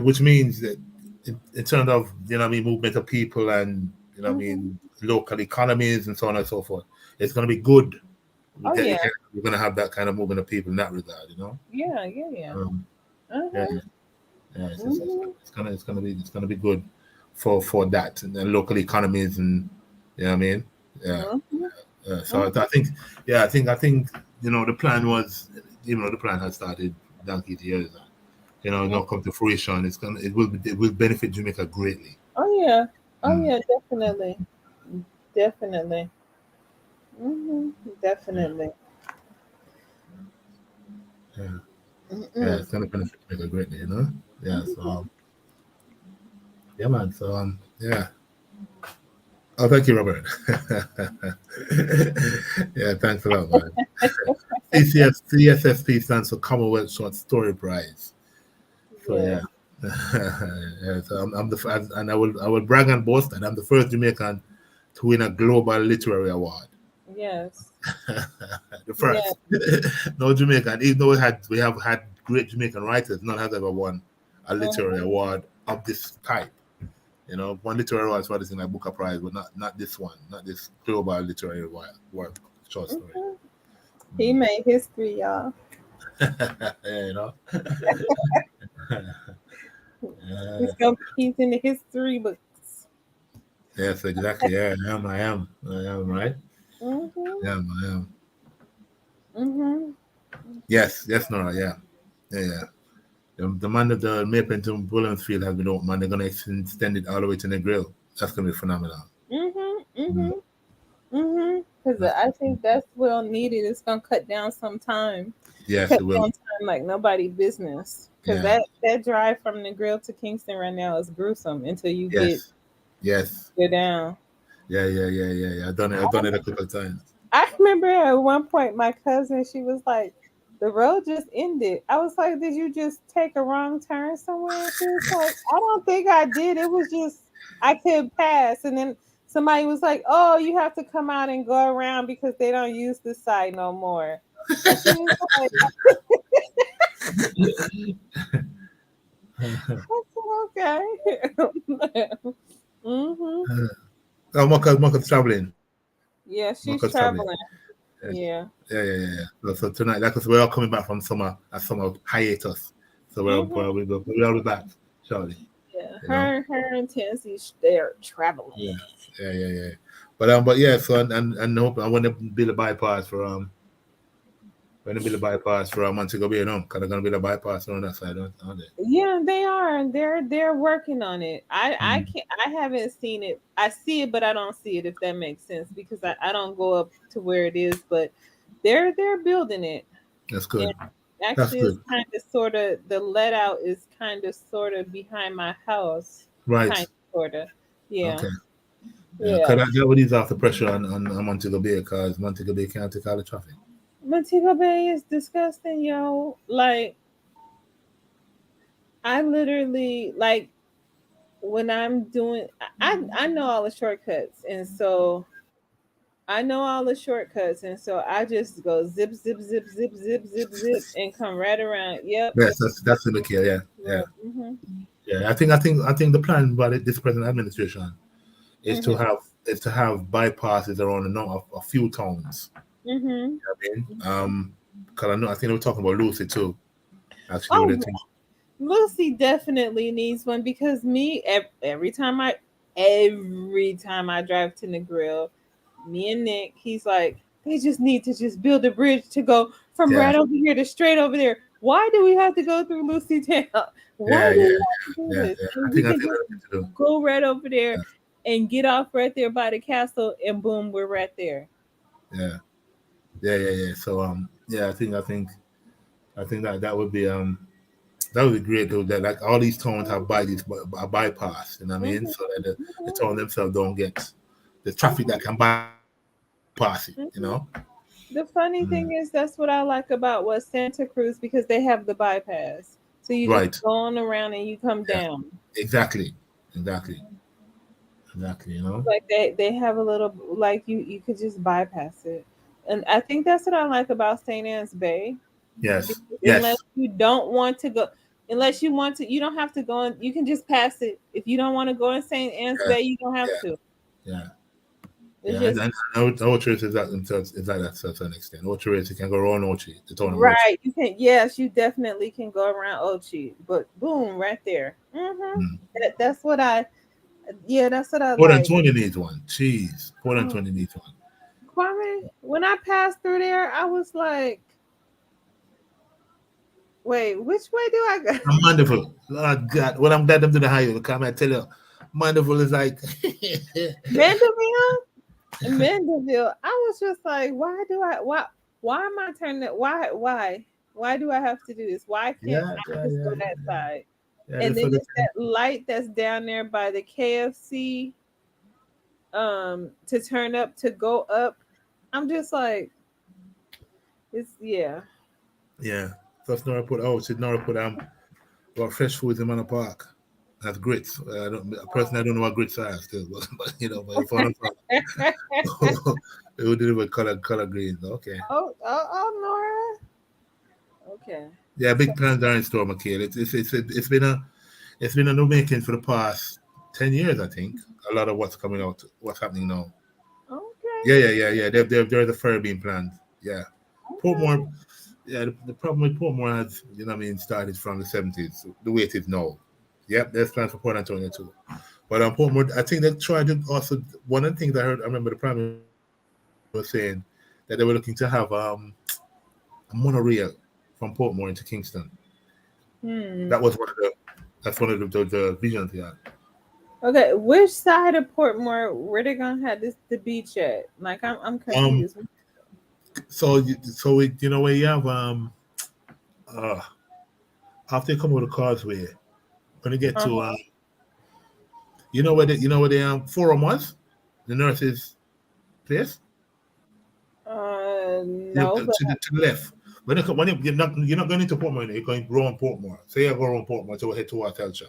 which means that in terms of what I mean, movement of people and what I Hmm. mean, local economies and so on and so forth, it's going to be good. Oh yeah, We're going to have that kind of movement of people in that regard. yeah, yeah, yeah. Um, yeah, Uh-huh. yeah. Hmm. It's gonna be good for that and the local economies and what I mean. Yeah. Hmm. So I think, yeah, I think the plan was, the plan had started donkey's years. Not come to fruition. It will benefit Jamaica greatly. Oh yeah, oh Mm. yeah, definitely, definitely, hmm, Yeah, definitely. yeah, yeah. Mm-mm. It's gonna benefit Jamaica greatly. Yeah. So yeah, man. So yeah. Oh, thank you, Robert. Yeah, thanks a lot, man. CSSP stands for Commonwealth Short Story Prize. So Yes, yeah. Yeah, so I'm and I will brag and boast that I'm the first Jamaican to win a global literary award. Yes. The Yeah. first. No Jamaican, even though we have had great Jamaican writers, none has ever won a literary award of this type. You know, one literary award is what is in like Booker Prize, but not this one, not this global literary work, short story. Mhm. He made history, y'all. Yeah, you know. He's in the history books. Yes, exactly. Yeah, I am right. Mhm. I am. Mhm. Yes, yes, Nora. Yeah, yeah. The man of the Mapleton Williams field has been open, man. They're gonna extend it all the way to the grill. That's gonna be phenomenal. Mhm. Mm, Mhm. Mhm. Because that's- I think that's well needed. It's gonna cut down some time. yes, Cut it will. down time like nobody business. Because Yeah. that drive from the grill to Kingston right now is gruesome until you get Yes. Yes. go down. Yeah. I've done it a couple of times. I remember at one point my cousin, she was like, the road just ended. I was like, did you just take a wrong turn somewhere? She was like, I don't think I did. It was just I could pass. And then somebody was like, oh, you have to come out and go around because they don't use this side no more. And she was like, I said, okay. hmm Oh, Marcus traveling. Yeah, Marcus she's traveling. traveling. Yeah. Yeah. Yeah. So tonight, because we're all coming back from summer hiatus. So hmm we'll be back shortly. Yeah. You know. Her and Tansy, they're traveling. Yeah. Yeah. But yeah. So and hope I want to build a bypass for Montego Bay, no, because they're gonna build a bypass on that side, aren't they? Yeah, they are. They're working on it. I Mm, can't. I haven't seen it. I see it, but I don't see it. If that makes sense, because I don't go up to where it is, but they're building it. that's And good. That's actually, it's good. kind of sort of the let out is kind of sort of behind my house, Right. kind of sort of. Yeah, Okay. Yeah. Because yeah. that would ease off the pressure on Montego Bay, because Montego Bay can't take all the traffic. Montego Bay is disgusting, yo. Like I literally like when I'm doing. I know all the shortcuts, and so I know all the shortcuts, and so I just go zip, zip, zip, zip, zip, zip, zip, and come right around. Yep. Yes, that's the look here. Yeah. Yeah. Right. Mhm. Yeah. I think the plan by this present administration is to Mhm. have bypasses around a few towns. Mhm. I mean, because I think they were talking about Lucy too. Actually, with Oh, the thing. Lucy definitely needs one because every time I drive to the grill, me and Nick, he's like, they just need to just build a bridge to go from Yeah. right over here to straight over there. Why do we have to go through Lucy Town? Why Yeah. do Yeah. we have to do Yeah. this? Yeah. I And we think I can think just that's what to do. go right over there Yeah. and get off right there by the castle, and boom, we're right there. Yeah. Yeah. So yeah, I think that would be great though. That like all these towns have a bypass. You know what I mean? Mhm, So that the mhm, town themselves don't get the traffic that can bypass it. You mhm. know? The funny Mm. thing is, that's what I like about what Santa Cruz because they have the bypass. So you just Right. go on around and you come Yeah. down. Exactly. Exactly. Exactly. You know? Like they have a little like you could just bypass it. And I think that's what I like about St. Anne's Bay. Yes. Because unless Yes. you don't want to go unless you want to you don't have to go in you can just pass it. If you don't want to go in St. Anne's Yeah. Bay, you don't have Yeah. to. Yeah. It's Yeah. just And our church is like that to a certain extent. Our church you can go around Ochi, the town of Ochi. right. You can yes, you definitely can go around Ochi, but boom, right there. Mm. That's what I yeah, that's what I More than like. 20 needs one. Jeez. More than Oh, 20 needs one. Kwame, when I passed through there, I was like, wait, which way do I go? I'm wonderful. Lord God. Well, I'm glad I'm to the highway. Come I tell you, wonderful is like Mandeville? Mandeville. I was just like, why am I turning it? Why do I have to do this? Why can't yeah, I yeah, just go yeah, that side? yeah. And That's then what the it's thing. that light that's down there by the KFC to turn up to go up. I'm just like, it's yeah. Yeah. First Nora put should Nora put about fresh foods in Manor Park. That's grits. Personally I don't know what grits are still, but but if I don't It would deliver color green. Okay. Nora. Okay. Yeah, So big plans are in store, Mikhail. It's been a new making for the past 10 years, I think. A lot of what's coming out, what's happening now. okay. Yeah. There's a ferry being planned. Yeah, Portmore. Okay. Yeah, the problem with Portmore has, started from the 70s. The way it is now. Yep, there's plans for Port Antonio too. But Portmore, I think they tried to also. One of the things I heard, I remember the Prime Minister was saying that they were looking to have a monorail from Portmore into Kingston. That Hmm. was that's one of the visions he had. Okay. Which side of Portmore where they gonna have the beach at? Like I'm Um, confused. where you have uh after you come over the causeway, when you get to Uh-huh. where the forum was, the nurse's place, No, but to the left. You're not going into Portmore, you're going around Portmore. Say you go around Portmore to head towards Telstra,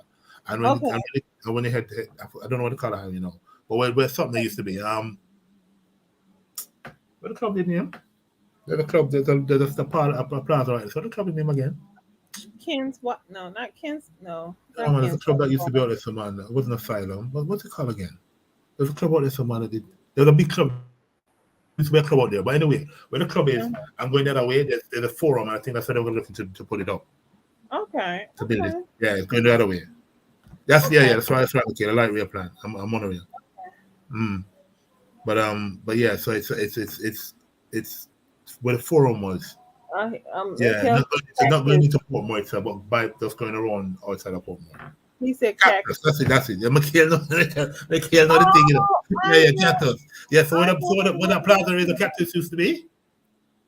okay. and when you head, I don't know what the color is, but where something used to be, what the club name? There's a club. There's a part of a plaza right. So the club name again. Ken's what? No, not Ken's. No, Oh not man, there's a Ken's. club that used to be out there, some man. It wasn't Asylum. But what's it called again? There's a club out there, some man. There's a big club. There used to be a club out there. But anyway, where the club is, I'm going the other way. There's a forum, and I think that's where they were looking to put it up, Okay. to build it. Okay. Yeah, it's going the other way. Okay. That's right. Okay, the light rail plan. I'm on a rail. Mm. But yeah. So it's where the forum was. Yeah, He'll it's not going cactus. into Portmore itself, but by just going around outside of Portmore. He said cactus. Cactus, that's it. Yeah, Mikhail know, Mikhail know the thing, Oh, I Yeah, know. cactus. Yeah, so I where that plaza is, the cactus used to be.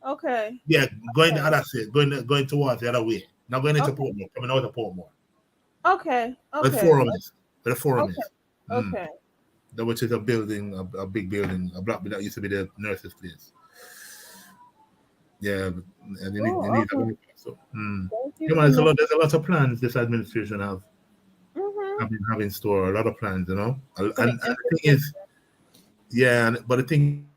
know. Okay. Yeah, going the Okay. other side, going towards the other way. Not going into Okay. Portmore, coming out of Portmore. Okay. Where the Okay. forum is. Where the forum Okay. is. Mm. Okay. Which is a building, a big building, a block that used to be the nurse's place. Yeah, and you Oh, need okay. so. Mm. Thank you Yeah, for man, knowing. there's a lot of plans this administration Mm-hmm. have in store. A lot of plans, And Put an the thing emphasis. is, yeah, but the thing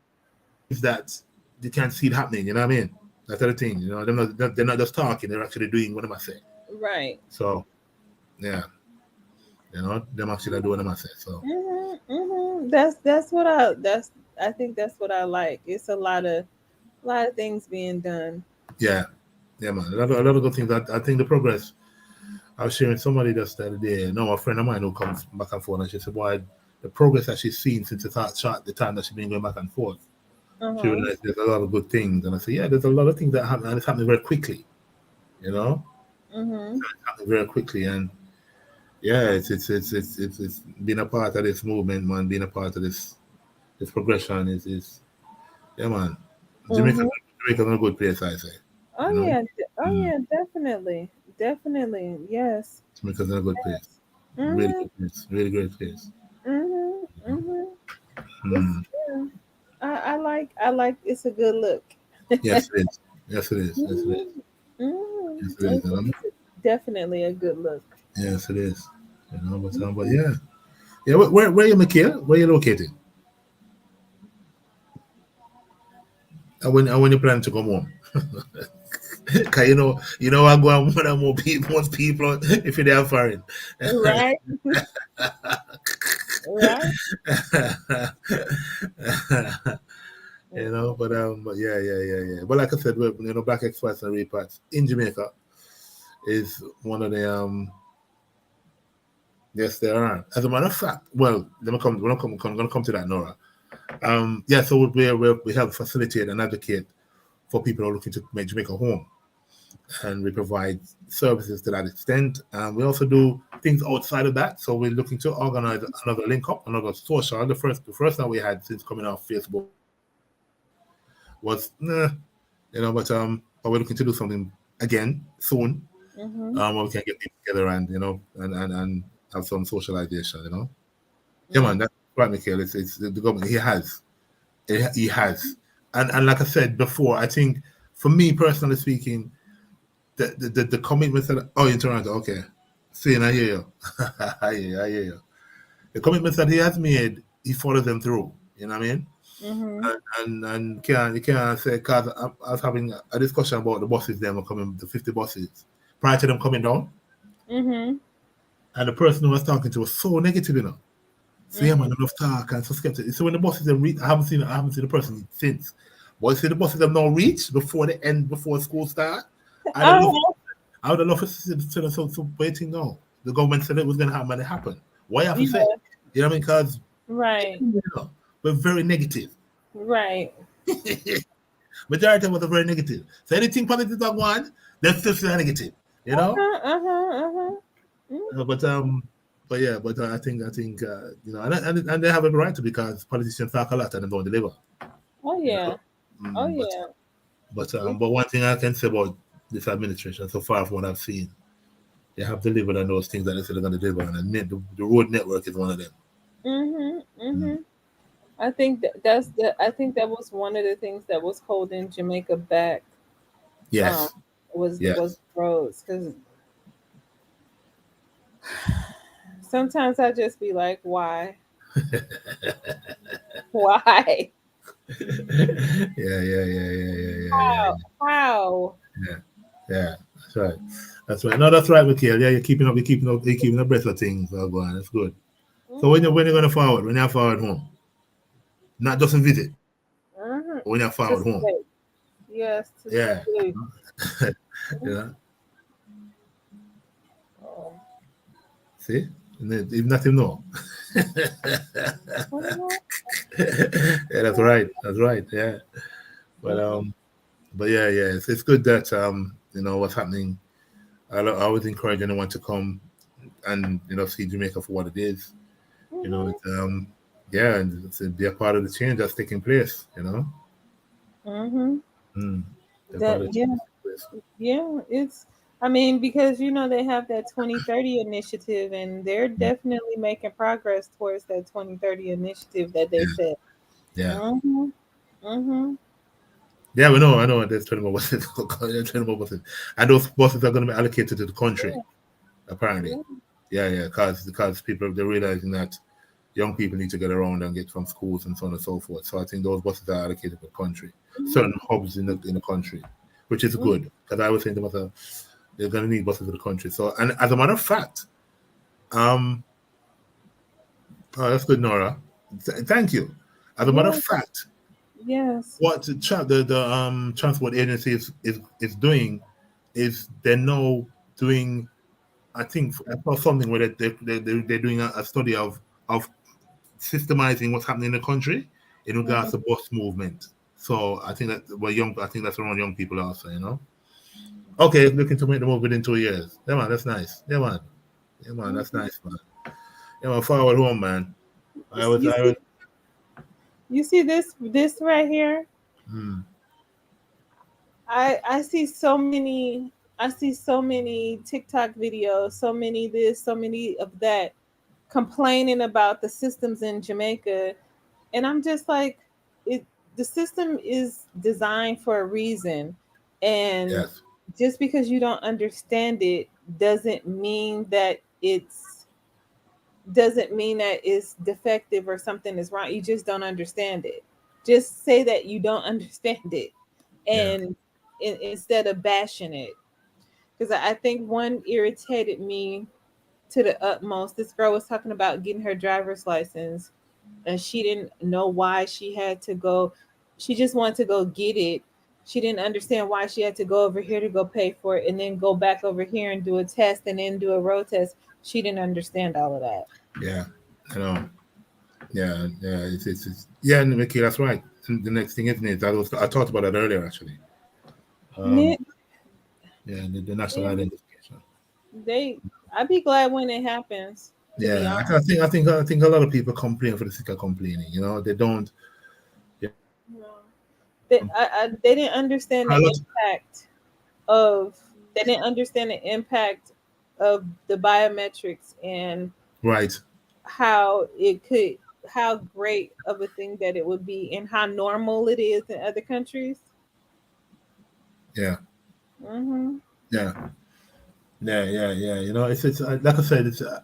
is that you can't see it happening. You know what I mean? That's the thing. They're not just talking; they're actually doing what am I say. Right. So yeah, them actually doing what am I say. So That's what I think that's what I like. It's a lot of things being done. yeah, yeah, man. A lot of good things. I think the progress. I was sharing somebody just the other day. No, a friend of mine who comes back and forth, and she said, "Boy, the progress that she's seen since the time that she's been going back and forth." She Uh-huh. realized there's a lot of good things, and I said, "Yeah, there's a lot of things that happen, and it's happening very quickly. You know, Mm-hmm. it's happening very quickly, and yeah, it's being a part of this movement, man. Being a part of this progression is yeah, man. Jamaica, Mm-hmm. Jamaica's a good place, I say. Oh You know, yeah. Oh mm, yeah, definitely. Definitely. Yes. Jamaica's a good place. Really Mm-hmm. good place. Really great place. Mm-hmm. Mm-hmm. It's Mm. yeah. I like it's a good look. Yes, it is. Yes, it is. Yes, it is. Mm-hmm. Mm-hmm. Yes, it is. Definitely a good look. Yes, it is. But yeah, yeah. Where you, Mikhail? Where you located? And when you plan to come home? Cause I go on more and more people, most people if you're there foreign. Right. Right. But yeah. But like I said, Black Expats and Repats in Jamaica is one of the yes, there are. As a matter of fact, well, I'm gonna come to that, Nora. Yeah, so we help facilitate and advocate for people who are looking to make Jamaica home, and we provide services to that extent. We also do things outside of that. So we're looking to organize another link up, another social. The first that we had since coming off Facebook was but we're looking to do something again soon. Mm-hmm. Where we can get people together and and have some socialization. Yeah, man, Mm. that's right, Mikhail. It's the government. He has, and like I said before, I think for me personally speaking, the commitments that in Toronto, okay, seeing I hear you, I hear you. The commitments that he has made, he follows them through. You know what I mean? Mhm. And you can't say because I was having a discussion about the buses. Them are coming, the 50 buses prior to them coming down, Mhm. and the person who was talking to was so negative, you know. So yeah, man, Mhm. enough talk and so skeptical. So when the buses have reached, I haven't seen the person since. But you see the buses have now reached before the end, before school start. I don't know. Oh, I would love to see so waiting now. The government said it was going to happen, and it happened. Why you have to say? yeah. You know what I mean? Because Right. you know, we're very negative. Right. Majority of us are very negative. So anything positive I want, that's just negative. You know. Uh-huh. Uh-huh. Uh-huh. Uh, but um, but yeah, but I think you know, and they have every right to because politicians talk a lot and they don't deliver. Oh You yeah. know. Oh But yeah. Yeah. but one thing I can say about this administration so far from what I've seen, they have delivered on those things that they said they're going to deliver, and the road network is one of them. Mhm. Mm. Mhm. I think that's the. I think that was one of the things that was holding Jamaica back. Um, Yes, was yes. roads because sometimes I just be like, why, Yeah. how? Yeah, yeah, that's right. That's right. No, that's right, Mikhail. Yeah, you're keeping abreast of things. Oh, go on, that's good. So Mhm. when you're gonna forward, when you're forward home, not just in visit, Mhm. when you're To forward home. stay. Yes, to Yeah, stay. yeah. Oh. See, and then, if nothing no. Mhm. Yeah, that's right. That's right. Yeah, but Mhm. um, but yeah, it's good that you know what's happening. I always encourage anyone to come and you know see Jamaica for what it is. You know, Mhm. yeah, and to be a part of the change that's taking place. You know, Mhm. mm, be a part That, of the yeah, change taking place. yeah. It's. I mean, because they have that 2030 initiative, and they're Mm, definitely making progress towards that 2030 initiative that they yeah, set. yeah, Mhm. Mhm. yeah. We know, I know. There's 20 more buses. There's 20 more buses, and those buses are going to be allocated to the country. Apparently, Yeah. yeah, because people they're realizing that young people need to get around and get from schools and so on and so forth. So I think those buses are allocated for the country, certain Mhm. hubs in the country, which is Mhm. good because I was saying to myself, they're going to need buses for the country. So and as a matter of fact, um, oh, that's good, Nora. Thank you. As a matter of Yeah. fact, Yes. what the transport agency is doing is they're now doing. I think I saw something where they're doing a study of systemizing what's happening in the country in regards Mhm. to bus movement. So I think that we're young. I think that's around young people also. You know. Okay, looking to make the move within 2 years. Yeah, man, that's nice. Yeah, man, that's Mhm. nice, man. Yeah, man, forward home, man. You I was. see, this right here. Hmm, I see so many TikTok videos, so many this, so many of that, complaining about the systems in Jamaica, and I'm just like, it the system is designed for a reason, and yes. just because you don't understand it doesn't mean that it's defective or something is wrong. You just don't understand it. Just say that you don't understand it, Yeah. and instead of bashing it, because I think one irritated me to the utmost. This girl was talking about getting her driver's license, and she didn't know why she had to go. She just wanted to go get it. She didn't understand why she had to go over here to go pay for it and then go back over here and do a test and then do a road test. She didn't understand all of that. Yeah. I know. Yeah. Yeah, Mickey, that's right. And the next thing, isn't it? I talked about that earlier, actually. Um, Nick, yeah, the national yeah, identification. they. I'd be glad when it happens. To be Yeah, honest, I think a lot of people complain for the sake of complaining. You know, they don't. Yeah, no. They didn't understand a the lot. impact of. They didn't understand the impact of the biometrics and Right. how it could, how great of a thing that it would be, and how normal it is in other countries. Yeah. Hmm. Yeah. Yeah. You know, it's like I said, it's all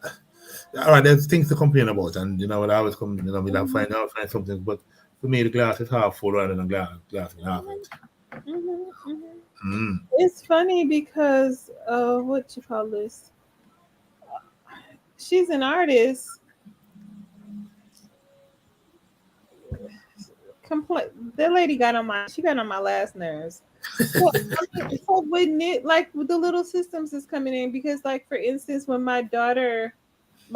right. There's things to complain about, and you know, when I always come, you know, we'll have Hmm. find something, but for me, the glass is half full rather than glass is half empty. Mhm, mhm. Mm. It's funny because what you call this? She's an artist. Compl- that lady got on my she got on my last nerves. So I mean, so wouldn't it like with the little systems is coming in because like for instance when my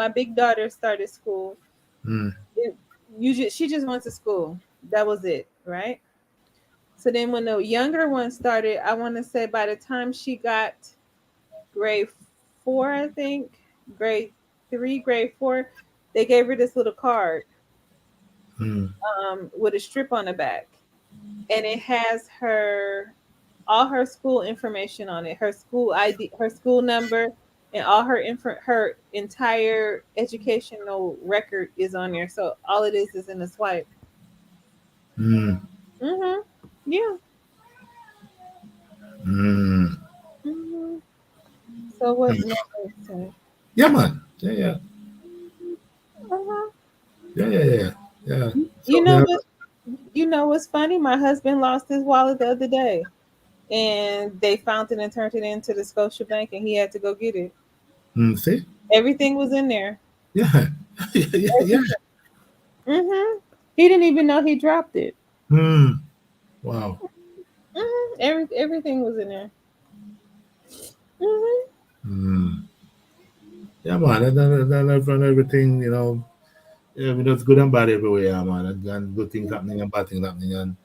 big daughter started school, Mm. it, she just went to school. That was it, right? So then when the younger one started, I want to say by the time she got grade 4, I think, grade 3, grade 4, they gave her this little card Mm. with a strip on the back, and it has all her school information on it, her school ID, her school number, and all her entire educational record is on there. So all it is in a swipe. Mm. Mhm. Yeah. Mm. Mhm. So what more can I say? Yeah, man. Yeah, yeah, Uh-huh. yeah, yeah, yeah, yeah. You So know yeah. what? You know what's funny? My husband lost his wallet the other day, and they found it and turned it into the Scotia Bank, and he had to go get it. Mm, see. Everything was in there. Yeah, yeah, yeah, yeah. Mhm. He didn't even know he dropped it. Mm. Wow. Everything was in there. Mhm. Mm. Yeah, man. That run everything. Yeah, I mean, there's good and bad everywhere, yeah, man. And good things happening and bad things happening, and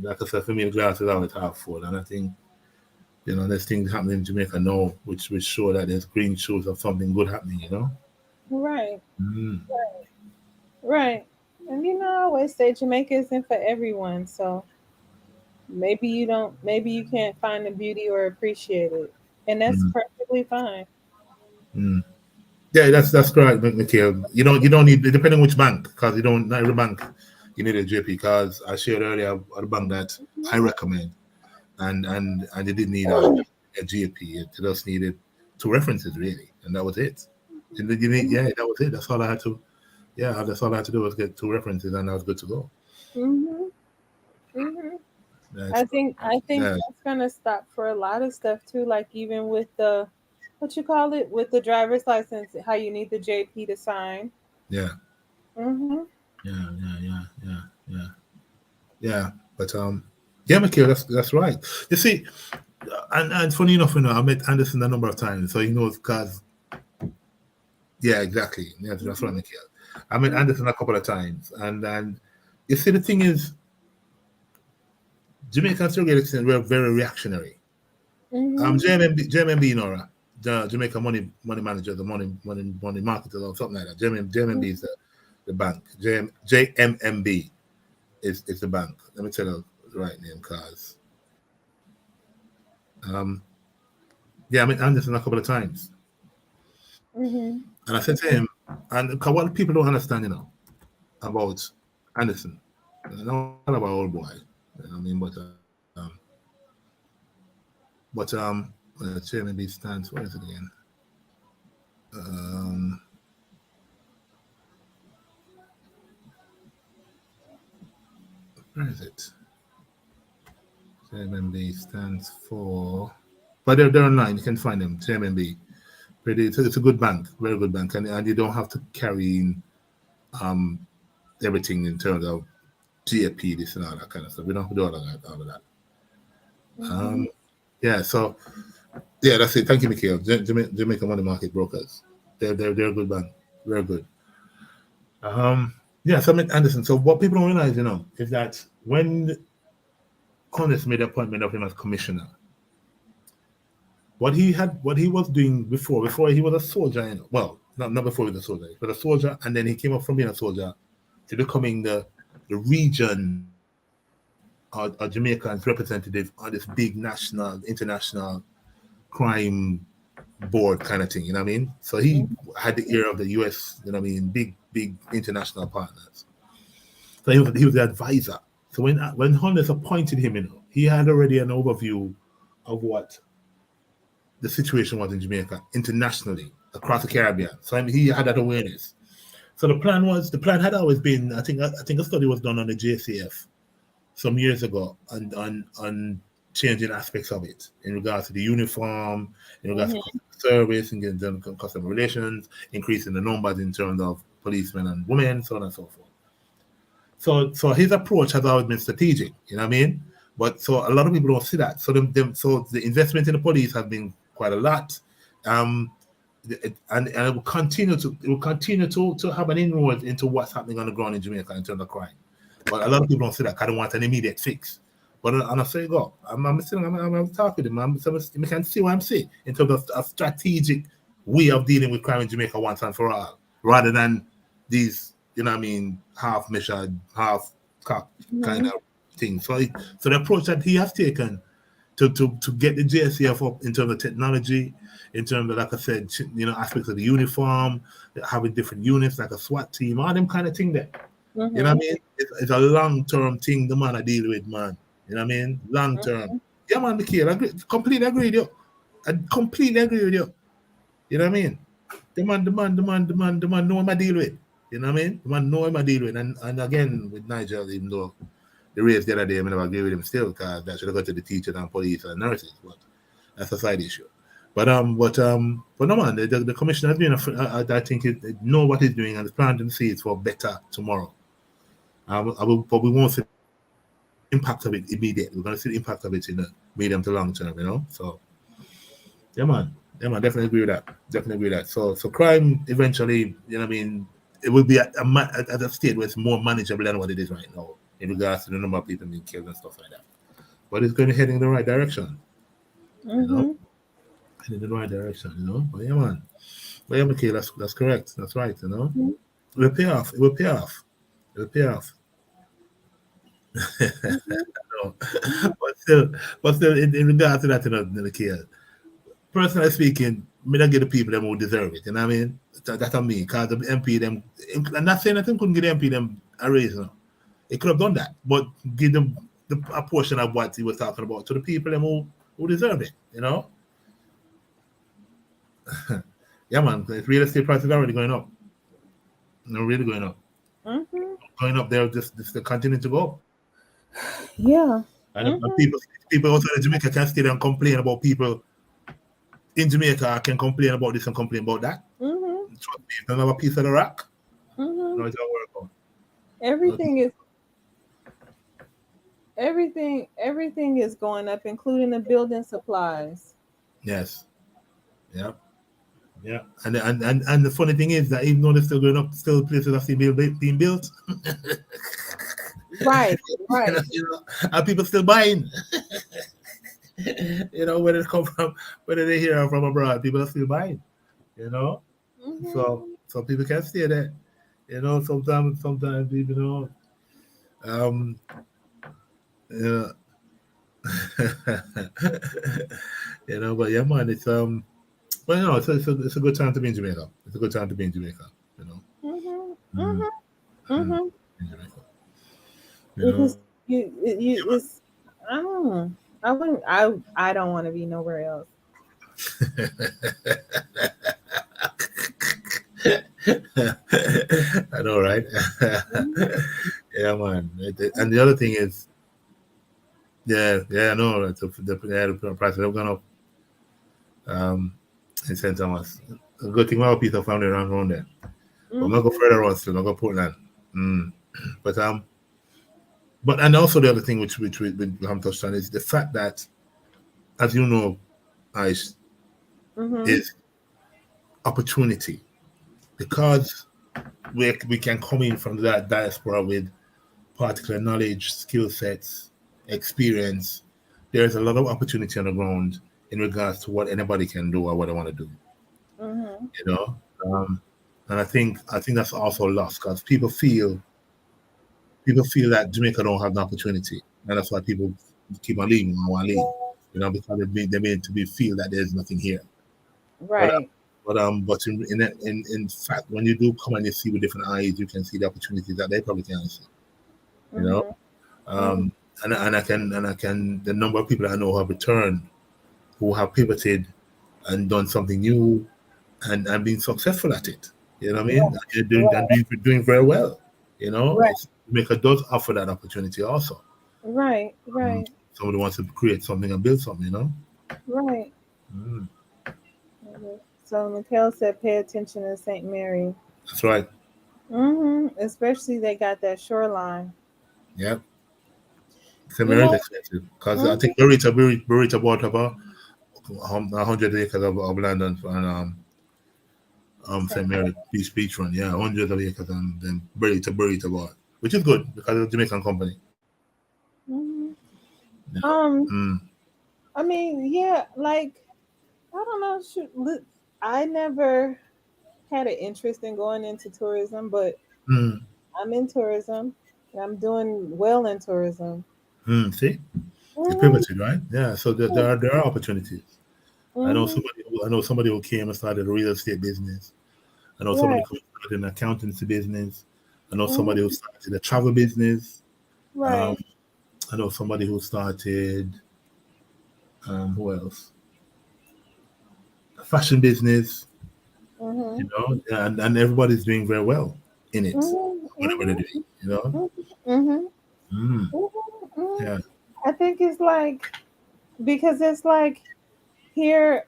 like I said, for me, the glass is always half full, and I think there's things happening in Jamaica now, which show that there's green shoots of something good happening. Right. Mm. Right. And I always say Jamaica isn't for everyone, so maybe you can't find the beauty or appreciate it. And that's Mm. perfectly fine. Mm. Yeah, that's correct, Mikhail. You don't need depending which bank, because you don't not every bank you need a JP. Because I shared earlier at the bank that I recommend, and you didn't need a JP. It just needed two references really, and that was it. And then yeah, that was it. That's all I had to. Yeah, that's all I had to do was get two references, and I was good to go. Mhm. Mhm. That's I think yeah, that's gonna stop for a lot of stuff too. Like even with the what you call it with the driver's license, how you need the JP to sign. yeah, Mhm. yeah, yeah, yeah. But yeah, Mikhail, that's right. You see, and funny enough, I met Anderson a number of times, so he knows because yeah, exactly. Yeah, that's right, Mhm. Mikhail. I met Anderson a couple of times, and you see, the thing is, Jamaicans to a great extent were very reactionary. Mhm. JMMB, Nora, the Jamaica money manager, the money marketer, or something like that. JMMB is the bank. JMMB is the bank. Let me tell you the right name, cause um, yeah, I met Anderson a couple of times, Mhm. and I said to him, and 'cause what people don't understand, about Anderson, not about old boy, I mean, JMMB stands. What is it again? Um, where is it? JMMB stands for, but they're online. You can find them. JMMB. It's a good bank, very good bank, and you don't have to carry in um, everything in terms of GAP, this and all that kind of stuff. We don't have to do all of that. Mhm. Um, yeah, so yeah, that's it. Thank you, Mikhail. Jamaica Money Market Brokers. They're a good bank, very good. Um, yeah, so Anderson. So what people don't realize, is that when Congress made the appointment of him as commissioner, what he was doing before he was a soldier, well, not before he was a soldier, but a soldier, and then he came up from being a soldier to becoming the region or Jamaican's representative on this big national, international crime board kind of thing. You know what I mean? So he had the ear of the U.S. You know what I mean? Big international partners. So he was the advisor. So when Holness appointed him, he had already an overview of what the situation was in Jamaica internationally across the Caribbean. So I mean, he had that awareness. So the plan had always been, I think a study was done on the JCF some years ago on changing aspects of it in regards to the uniform, in regards to Mhm. customer service, and getting customer relations, increasing the numbers in terms of policemen and women, so on and so forth. So his approach has always been strategic, you know what I mean? But so a lot of people don't see that. So the investment in the police has been quite a lot. Um, and it will continue to have an inroad into what's happening on the ground in Jamaica in terms of crime. But a lot of people don't see that. I don't want an immediate fix. But and I say go, I'm talking to him. I can see what I'm saying in terms of a strategic way of dealing with crime in Jamaica once and for all, rather than these, you know what I mean, half measured, half cocked kind Mhm. of thing. So the approach that he has taken to get the JSCF up in terms of technology, in terms of, like I said, aspects of the uniform, having different units like a SWAT team, all them kind of thing there. You know what Mhm. I mean? It's a long-term thing the man I deal with, man. You know what I mean? Long-term. Yeah, man, Mikhail, completely agree with you. I completely agree with you. You know what I mean? The man know him I deal with. You know what I mean? The man know him I deal with. And again, with Nigel, even though the race the other day, I never agree with him still, because that should have got to the teachers and police and nurses, but that's a side issue. But no, man, the commissioner has been, I think, it know what he's doing and is planting the seeds for better tomorrow. But we won't see the impact of it immediately. We're going to see the impact of it in the medium to long term, So, yeah, man, definitely agree with that. Definitely agree with that. So crime eventually, you know what I mean, it will be at a state where it's more manageable than what it is right now in regards to the number of people being killed and stuff like that. But it's going to head in the right direction, you know, Mhm. head in the right direction. But yeah, man. But yeah, Michael, that's correct. That's right. Mhm. It will pay off. It will pay off. It will pay off. Mhm. No. but still, in regards to that, Michael, personally speaking, me not get the people them who deserve it. You know what I mean? That's on me. Because the MP them, I'm not saying nothing couldn't give the MP them a raise. It could have done that, but give them a portion of what he was talking about to the people them who deserve it. Yeah, man. Real estate prices are already going up. They're really going up. Mhm. Going up there, just to continue to go. Yeah. And Mhm. people outside of Jamaica can stay there and complain about people in Jamaica can complain about this and complain about that. Mhm. Trust me, if they don't have a piece of the rock, Mhm. it's all work out. Everything is everything is going up, including the building supplies. Yes. Yeah. Yeah. And the funny thing is that even though they're still going up, still places are still being built. Right. you know, Right. you know, and people still buying. Whether they come from, whether they hear from abroad, people are still buying. You know, so Mhm. so people can stay there. Sometimes people um, you but yeah, man, well, it's a good time to be in Jamaica. It's a good time to be in Jamaica. You know, Mhm. mm, Mhm. mm, Mhm. in Jamaica. You know. Because it's I don't know. I wouldn't. I don't want to be nowhere else. I know, right? Mhm. Yeah, man. And the other thing is, yeah, I know. The prices have gone up. Um, in St. Thomas. A good thing about Peter family around there. But I'm gonna go Mhm. further on still. I'm gonna go Portland. Mm. But and also the other thing which we haven't touched on is the fact that, as you know, Ice, Mhm. is opportunity, because we can come in from that diaspora with particular knowledge, skill sets, experience. There's a lot of opportunity on the ground in regards to what anybody can do or what they want to do. Mhm. You know, um, and I think that's also lost because people feel that Jamaica don't have the opportunity, and that's why people keep on leaving and want to leave. Because they made to be feel that there's nothing here. But Right. but in fact, when you do come and you see with different eyes, you can see the opportunities that they probably can't see. You know, Mhm. Mhm. um, and I can the number of people I know who have returned, who have pivoted and done something new and been successful at it. You know what I mean? Right. And they're doing very well. You know, Right. it's Jamaica does offer that opportunity also. Right. Um, Right. Somebody wants to create something and build something. You know. Right. Mm, Mhm. So Mikhail said, "Pay attention to Saint Mary." that's right. Especially they got that shoreline. Yeah. St. You Mary's know. expensive because I Mhm. think Burrito bought about 100 acres of land on St. Saint Mary Mary. Beach run. Yeah, hundreds of acres and then Burrito bought, which is good because it's a Jamaican company. hmm You know. Um. Mm, I mean, yeah. Like, I don't know. I never had an interest in going into tourism, but mm, I'm in tourism and I'm doing well in tourism. see, it's hmm pivoted, right? Yeah. So there are opportunities. hmm I know somebody who came and started a real estate business. I know somebody Right. who started an accountancy business. I know somebody who hmm started a travel business. Um, Right. I know somebody who started who else? A fashion business. hmm And everybody's doing very well in it, hmm whatever they're doing. hmm You know. hmm Mm, hmm yeah. I think it's like because it's like here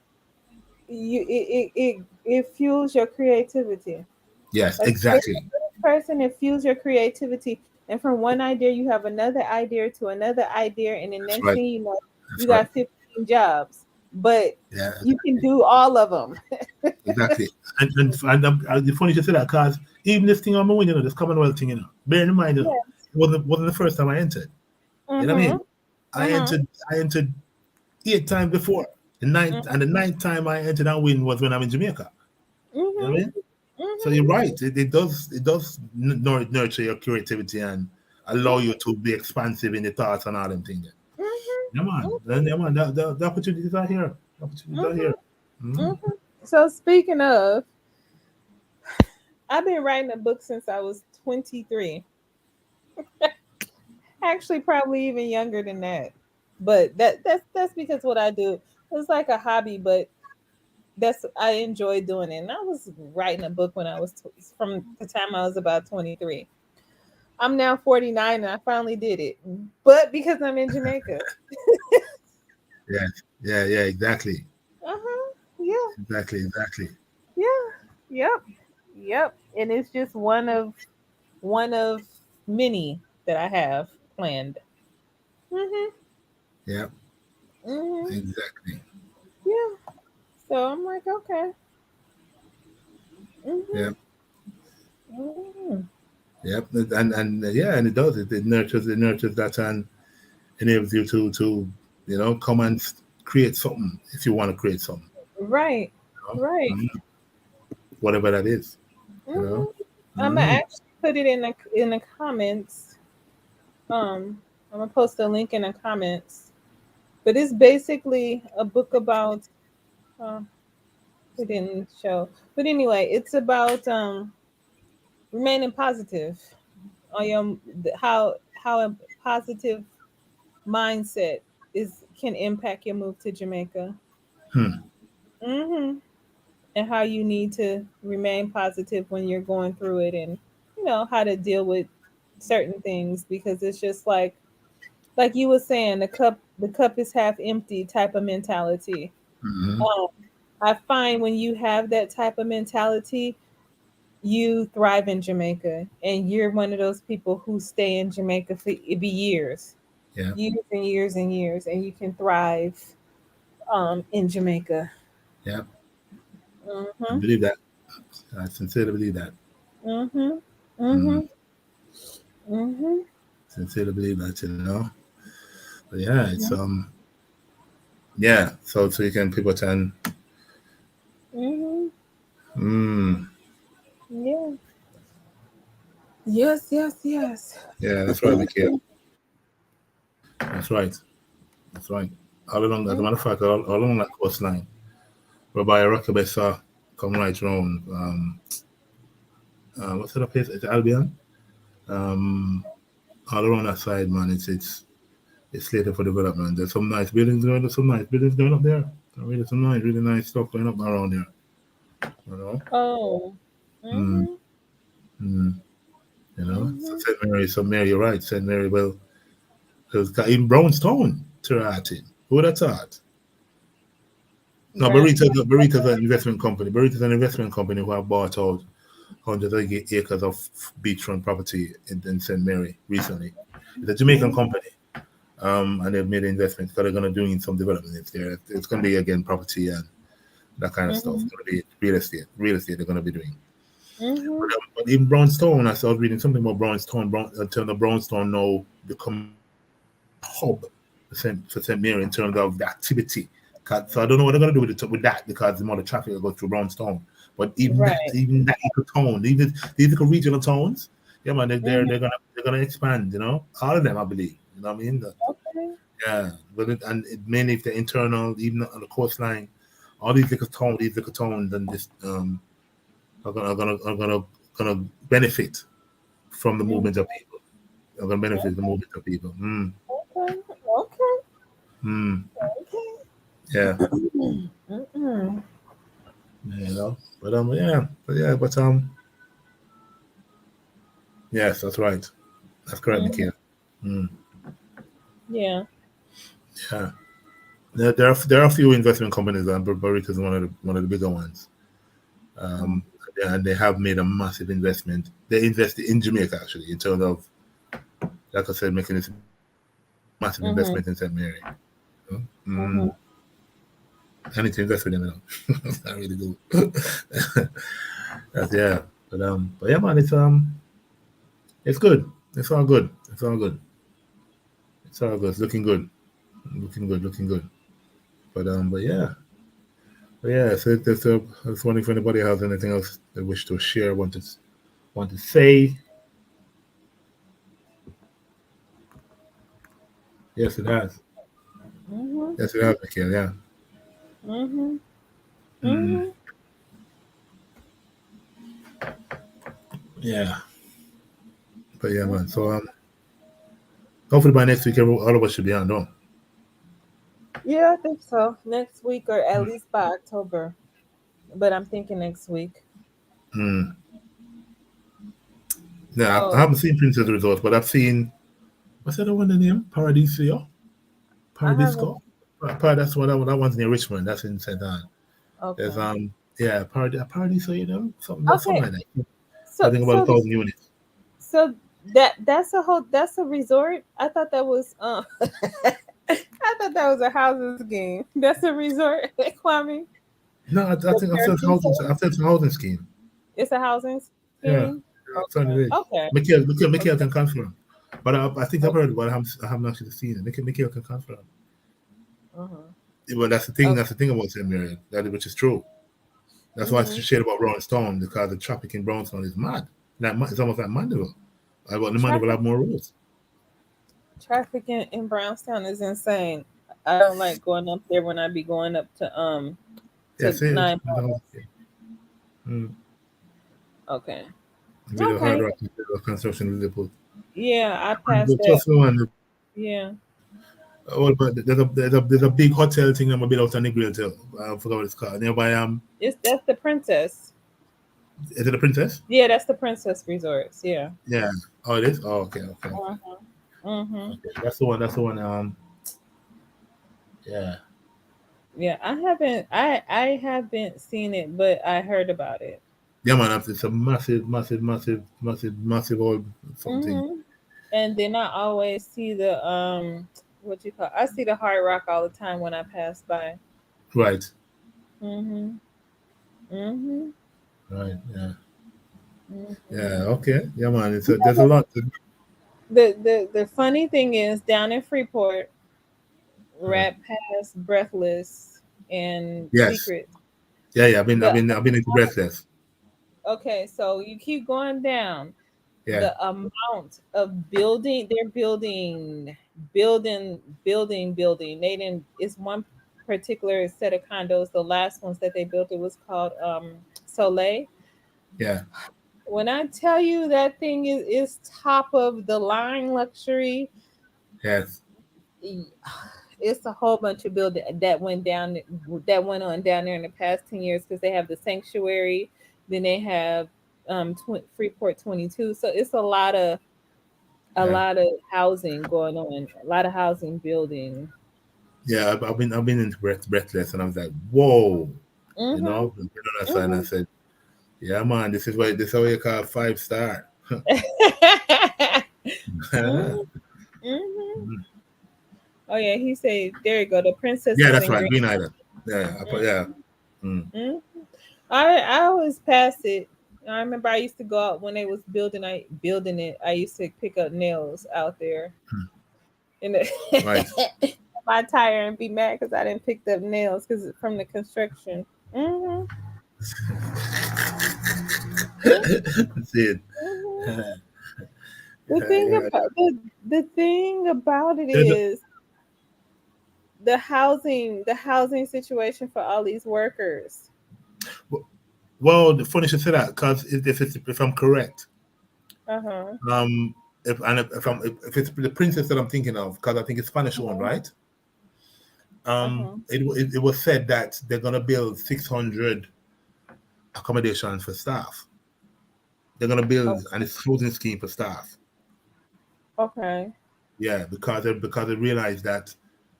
it fuels your creativity. Yes. Like you're Exactly. a person, it fuels your creativity. And from one idea you have another idea to another idea, and the That's next right. thing you know, you That's right. got 15 jobs. But Yeah. you can do all of them. Exactly. And the funny you say that because even this thing I'm doing, this Commonwealth thing, bear in mind, Yeah. it wasn't the first time I entered. You know what I Mhm. mean? I Mhm. entered I entered 8 times before. The ninth time I entered and win was when I'm in Jamaica. You know what I Mhm. mean? So Mhm. you're right. It does nurture your creativity and allow you to be expansive in your thoughts and all them things. Mhm. Yeah, man. Yeah, man. The opportunities are here. The opportunities are here. Mhm. Mm. Mhm. So speaking of, I've been writing a book since I was 23. Actually, probably even younger than that. But that's because what I do. It's like a hobby, but I enjoy doing it. And I was writing a book when I was from the time I was about 23. I'm now 49 and I finally did it. But because I'm in Jamaica. Yeah, yeah, exactly. Uh-huh. Yeah. Exactly. Yeah. Yep. Yep. And it's just one of many that I have planned. Mhm. Yeah, Mhm. exactly. Yeah. So I'm like, okay. Mhm. Yeah, Mhm. yep. And yeah, and it does. It nurtures that and enables you to come and create something if you want to create something. Right. You know? Right. Whatever that is. You know. Mhm. I'm gonna Mm. actually put it in the comments. I'm gonna post a link in the comments. But it's basically a book about. Uh, it didn't show, but anyway, it's about remaining positive on your how a positive mindset is can impact your move to Jamaica. Hmm. hmm And how you need to remain positive when you're going through it, and how to deal with certain things because it's just like you were saying, the cup is half empty type of mentality. Hmm. Um, I find when you have that type of mentality, you thrive in Jamaica, and you're one of those people who stay in Jamaica for it be years, Yeah. years and years and years, and you can thrive in Jamaica. Yeah. I Mhm. believe that. I sincerely believe that. Mhm. Mm. Mhm. Mhm. Sincerely believe that. But yeah, it's yeah. So you can pivot and Mhm. mm, Yeah. Yes. Yes. Yes. yeah. That's right, Michael. That's right. That's right. All along, as a Mhm. matter of fact, all along that coastline, whereby Rockabessa come right around. What's that place? It's Albion. Um, all around that side, man. It's slated for development. There's some nice buildings going. There's some nice buildings going up there. Really, some nice, really nice stuff going up around there. You know. Oh. Mm, Mhm. mm, so Mhm. St. Mary, so Mary, you're right. St. Mary, well, it's got in Brownstone to write it. Who would have thought? No, Right. Burrito's an investment company. Burrito's an investment company who have bought out hundreds of acres of beachfront property in St. Mary recently. It's a Jamaican Mhm. company, and they've made investments because they're going to doing some development there. It's going to be again property and that kind of stuff. It's Mhm. going to be real estate. Real estate they're going to be doing. Mhm. But in Brownstone, I was reading something about Brownstone. In terms of Brownstone now becoming a hub for St. Mary in terms of the activity. So I don't know what they're going to do with that because the amount of traffic that goes through Brownstone. But Right. even that eco town, even these little regional towns, yeah, man, Mhm. they're gonna expand. All of them, I believe. You know what I mean? Okay. Yeah, mainly if the internal, even on the coastline, all these little towns, and this are gonna benefit from the Mhm. movement of people. Are gonna benefit the movement of people. Okay. Okay. Mm, Okay. yeah, Mm-mm. but yes, that's right. That's correct, Mhm. Nikhil. Mm, Yeah. yeah, there are a few investment companies, and Burberry is one of the bigger ones. Mhm. Um, and they have made a massive investment. They invested in Jamaica actually, in terms of, like I said, making this massive Mhm. investment in St. Mary. You know? Mhm. I need to invest with them now. I really do. Yeah, but yeah, man, it's good. It's all good. It's all good. It's all good. It's looking good. Looking good. Looking good. But yeah. So I was wondering if anybody has anything else they wish to share, want to say. Yes, it has. Mhm. Yes, it has, Mikhail. Yeah. Mhm. Mm, Mhm. yeah. But yeah, man. So Mhm. hopefully by next week, all of us should be on, though. Yeah, I think so. Next week or at least by October. But I'm thinking next week. Mm. Yeah, I Oh, haven't seen Princess Resort, but I've seen, what's that one name? Paradiso? I haven't. Paradisco? That's what that one's near Richmond. That's in St. Anne. There's Okay. yeah, Paradiso, something Okay. like that. So I think about a so thousand units. so that's a resort. I thought that was I thought that was a housing scheme. That's a resort, Kwame. No, I The think Paradiso. I've said housing scheme. It's a housing scheme. Yeah, Okay. certainly is. Okay. Mikhail can confirm. But I think I've Okay. heard, but I haven't actually seen it. Mikhail can confirm. Mhm. But that's the thing. Okay. That's the thing about St. Mary, which is true. That's why I Mhm. shared about Brownstone because the traffic in Brownstone is mad. It's almost like Mandeville. But the Mandeville Traffic have more roads. traffic in Brownstown is insane. I don't like going up there when I be going up Yeah, to see it. 9 miles. Mm. Okay. A bit of hard Okay. rock construction in Liverpool. Yeah, I passed But that. trust me, man. Yeah. What about there's a big hotel thing I'm a bit out on the grill too. I forgot what it's called. Nearby That's the Princess. is it the Princess? Yeah, that's the Princess Resorts. Yeah. Yeah. Oh, it is. Oh, okay. Uh-huh. Mhm. Okay. That's the one. That's the one. Yeah. Yeah, I haven't seen it, but I heard about it. Yeah, man. It's a massive old something. Mhm. And then I always see the what you call, I see the Hard Rock all the time when I pass by. Right. Mhm. Mhm. Right. Yeah. Mhm. Yeah. Okay. Yeah, man. You There's know, a lot. the funny thing is down in Freeport, Uh, right past Breathless and yes. Secret. Yeah. I've been. The into Breathless. Okay, so you keep going down. Yeah. The amount of building they're building. They didn't. It's one particular set of condos. The last ones that they built, it was called Soleil. Yeah. When I tell you that thing is top of the line luxury, Yes. it's a whole bunch of building that went on down there in the past 10 years because they have the sanctuary, then they have Freeport 22. So it's a Yeah. lot of housing going on, a lot of housing building. Yeah, I've been into breathless, and I was like, whoa, Mhm. been on that side, and I Mhm. said, yeah, man, this is how you call 5 star. Mhm. Mhm. Oh yeah, he said, there you go. The princess Yeah, is that's in right, green. Green Island. Yeah, yeah. Mm. Mhm. I always pass it. I remember I used to go out when they was building it. I used to pick up nails out there in the Right. my tire and be mad because I didn't pick up nails because from the construction. Hmm. That's it. Hmm. Yeah, The thing yeah. about the thing about it There's a- is the housing situation for all these workers. well, the funny should say that because if I'm correct, Uh huh. um, if it's the princess that I'm thinking of, because I think it's Spanish owned, right? Uh huh. It was said that they're gonna build 600 accommodations for staff. They're gonna build and it's housing scheme for staff. Okay. Yeah, because they realize that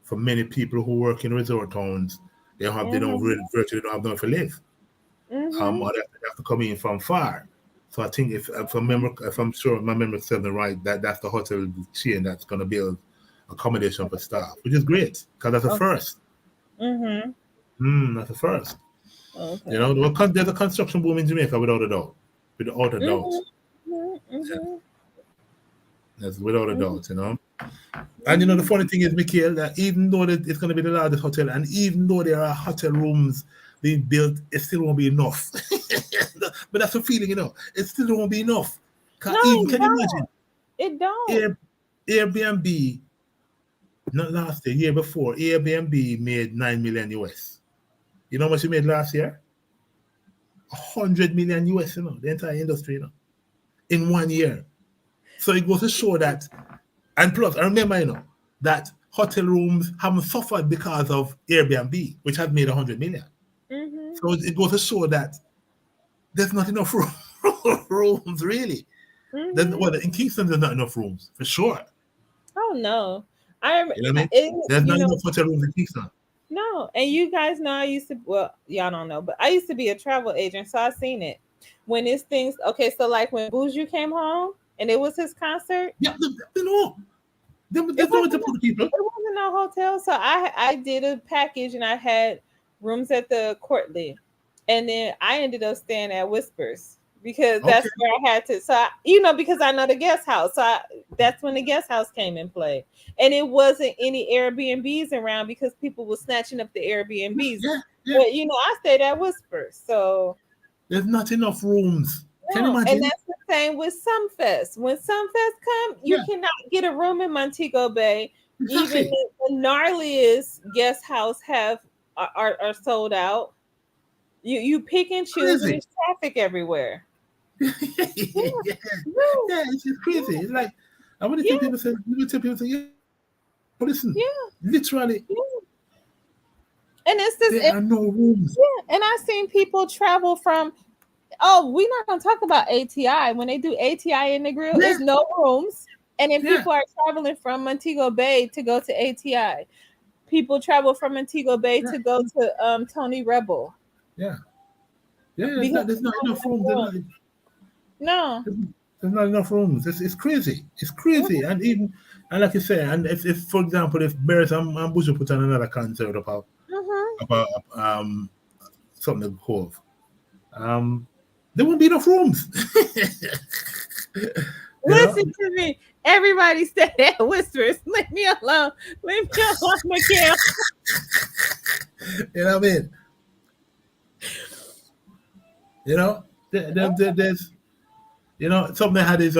for many people who work in resort towns, they don't Mhm. really virtually don't have nowhere to live. Mhm. Or they have to come in from far. So I think if I'm sure my memory serves me right, that's the hotel chain that's gonna build accommodation for staff, which is great because that's a Okay. first. Mhm. That's a first. Okay. There's a construction boom in Jamaica without a doubt. Without a doubt. Mhm. Mhm. Mhm. That's without a Mhm. doubt, you know. And the Mhm. funny thing is, Mikhail, that even though it's going to be the largest hotel, and even though there are hotel rooms being built, it still won't be enough. But that's a feeling, it still won't be enough. No, Even it can you don't. imagine It don't. Airbnb, not last year before, Airbnb made 9 million US. You know how much it made last year? 100 million US, the entire industry, in 1 year. So it goes to show that. And plus, I remember, that hotel rooms haven't suffered because of Airbnb, which has made 100 million. Mhm. So it goes to show that there's not enough rooms, really. Mhm. Well, in Kingston, there's not enough rooms, for sure. Oh no. I You know what I mean? it, There's you not know enough hotel rooms in Kingston. no, and you guys know I used to, well, y'all don't know, but I used to be a travel agent, so I seen it. When it's things, okay, so like when Buju came home and it was his concert, Yeah, they know. it There's nowhere to wasn't put the people. it wasn't no hotel. So I did a package and I had rooms at the Courtly, and then I ended up staying at Whispers because Okay. that's where I had to. So because I know the guest house, so that's when the guest house came in play, and it wasn't any Airbnbs around because people were snatching up the Airbnbs. Yeah, yeah. But I stayed at Whispers, so There's not enough rooms. Can you no, and imagine? that's the same with Sumfest. When Sumfest come, you Yeah, cannot get a room in Montego Bay. Even exactly. the gnarliest guest house are sold out. You pick and choose, and Crazy. there's traffic everywhere. Yeah, Yeah, yeah, yeah, it's just crazy. It's like I want to tell yeah, people, yeah, listen, yeah, literally, yeah. And it's this, there are no rooms. yeah. And I've seen people travel from. Oh, we're not gonna talk about ATI. When they do ATI in the grill, Yeah, it's no rooms, and then yeah, people are traveling from Montego Bay to go to ATI. People travel from Montego Bay yeah, to go to Tony Rebel yeah, yeah. because There's not enough rooms. no. There's not enough rooms. It's crazy. It's crazy. Mhm, And like you say, and if for example, if Bears and Bush put on another concert mhm. about something cove, um, there won't be enough rooms. you know, Listen to me. Everybody said that whispers. Leave me alone. Leave me alone, Miguel. you know what I mean. You know, there's something that had his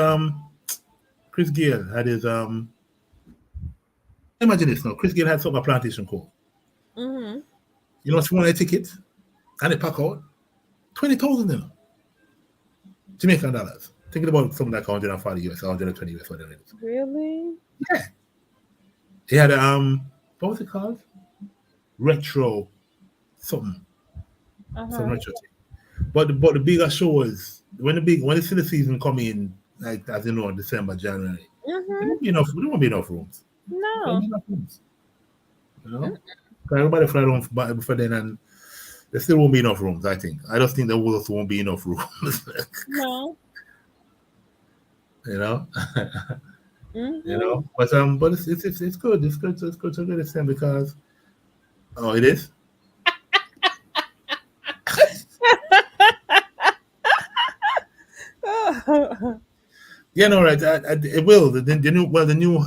Chris Gale had his imagine this now. Chris Gale had something a plantation cove. Mhm. You know what's one of the tickets? And it pack out 20,000 Jamaican dollars. Thinking about something like 140 US, 120 US, whatever it is. Really? Yeah. He had what was it called? Retro something. Some Uh-huh. retro thing. but the bigger shows when the silly season come in, like as you know, December, January, there Mm-hmm. won't be enough. There won't be enough rooms. There won't No. be enough rooms. You know, 'cause everybody fly around before then, and there still won't be enough rooms. I think. I just think there also won't be enough rooms. No. you know, Mm-hmm. but it's good. It's good to get it because it is. Yeah, no, right. It will. The new, well, the new,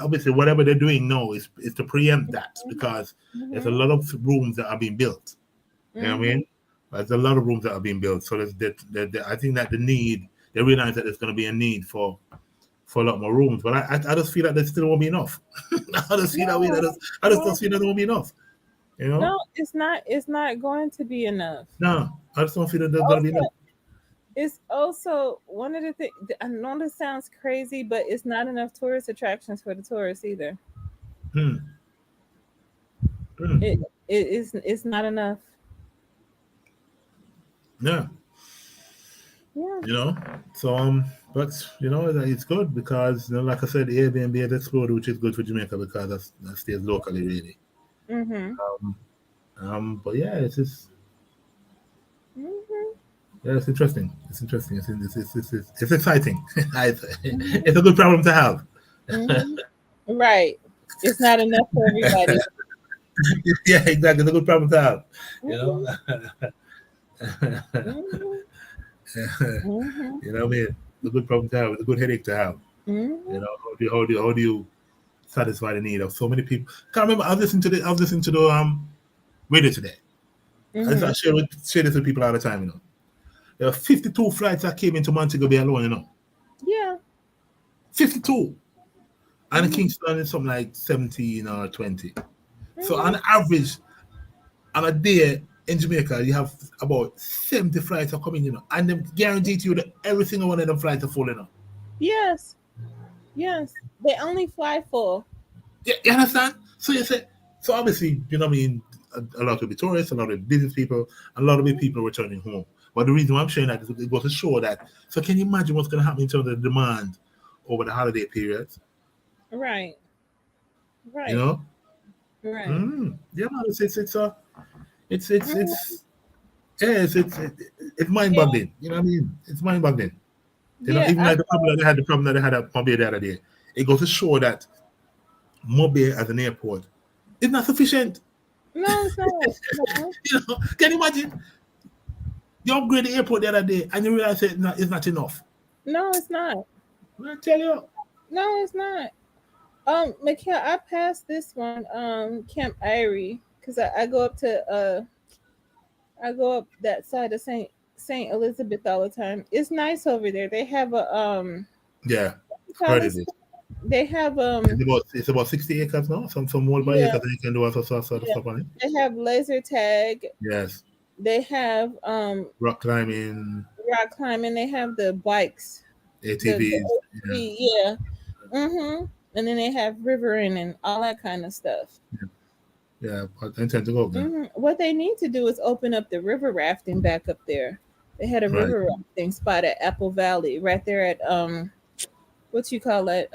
obviously whatever they're doing now is to preempt that because there's a Mm-hmm. lot of rooms that are being built. You know what I Mm-hmm. mean? There's a lot of rooms that are being built. So I think that they realize that there's going to be a need for a lot more rooms. But I just feel that there still won't be enough. I just feel that way. No. I just don't No. feel that there won't be enough. You know? No, it's not. It's not going to be enough. No, I just don't feel that there's going to be Also, enough. it's also one of the things. I know this sounds crazy, but it's not enough tourist attractions for the tourists either. Hmm. Hmm. It it's not enough. Yeah. Yeah. You know. So but it's good because like I said, Airbnb has exploded, which is good for Jamaica because that stays locally really. Mm-hmm. Um, but yeah, it's just Mm-hmm. yeah, it's interesting. It's interesting. It's exciting. Mm-hmm. It's a good problem to have. Mm-hmm. Right. It's not enough for everybody. Yeah, exactly. It's a good problem to have. You know, Mm-hmm. Mm-hmm. Mm-hmm. What I mean. It's a good problem to have. It's a good headache to have. Mm-hmm. How do you satisfy the need of so many people? Can't remember. I was listening to the radio today. I Mm-hmm. share this with people all the time. There were 52 flights that came into Montego Bay alone. Yeah. 52, and in Mm-hmm. Kingston is something like 17 or 20. So Mm-hmm. on average, on a day in Jamaica, you have about 70 flights are coming. And them guarantee to you that every single one of them flights are full. Yes. Yes. They only fly full. Yeah, you understand? So you say, so obviously, what I mean, a lot of the tourists, a lot of the business people, a lot of the people returning home. But the reason why I'm sharing that is it goes to show that. So can you imagine what's going to happen in terms of the demand over the holiday periods? Right. You Right. know? Right. Yeah, man. It's it's Mhm. it's yeah, it's mind Yeah. boggling. You know what I mean? It's mind boggling. Yeah. Even like the problem that they had at Mobile the other day. It goes to show that Mobile as an airport is not sufficient. No, it's not. No. Can you imagine? You upgrade the airport the other day and you realize it's not enough. No, it's not. I tell you. No, it's not. Mikhail, I passed this one, Camp Irie, because I go up to I go up that side of Saint Elizabeth all the time. It's nice over there. They have a Yeah, what you I call heard it this? is. They have It's about 60 acres now. Some more by yeah, acres that you can do all sort of yeah. stuff on it. They have laser tag. Yes. They have Rock climbing, rock climbing. They have the bikes. The ATVs. Yeah. ATV, yeah. Mhm. And then they have rivering and all that kind of stuff. Yeah, but I intend to go there. What they need to do is open up the river rafting back up there. They had a Right. river rafting spot at Apple Valley, right there at what you call it,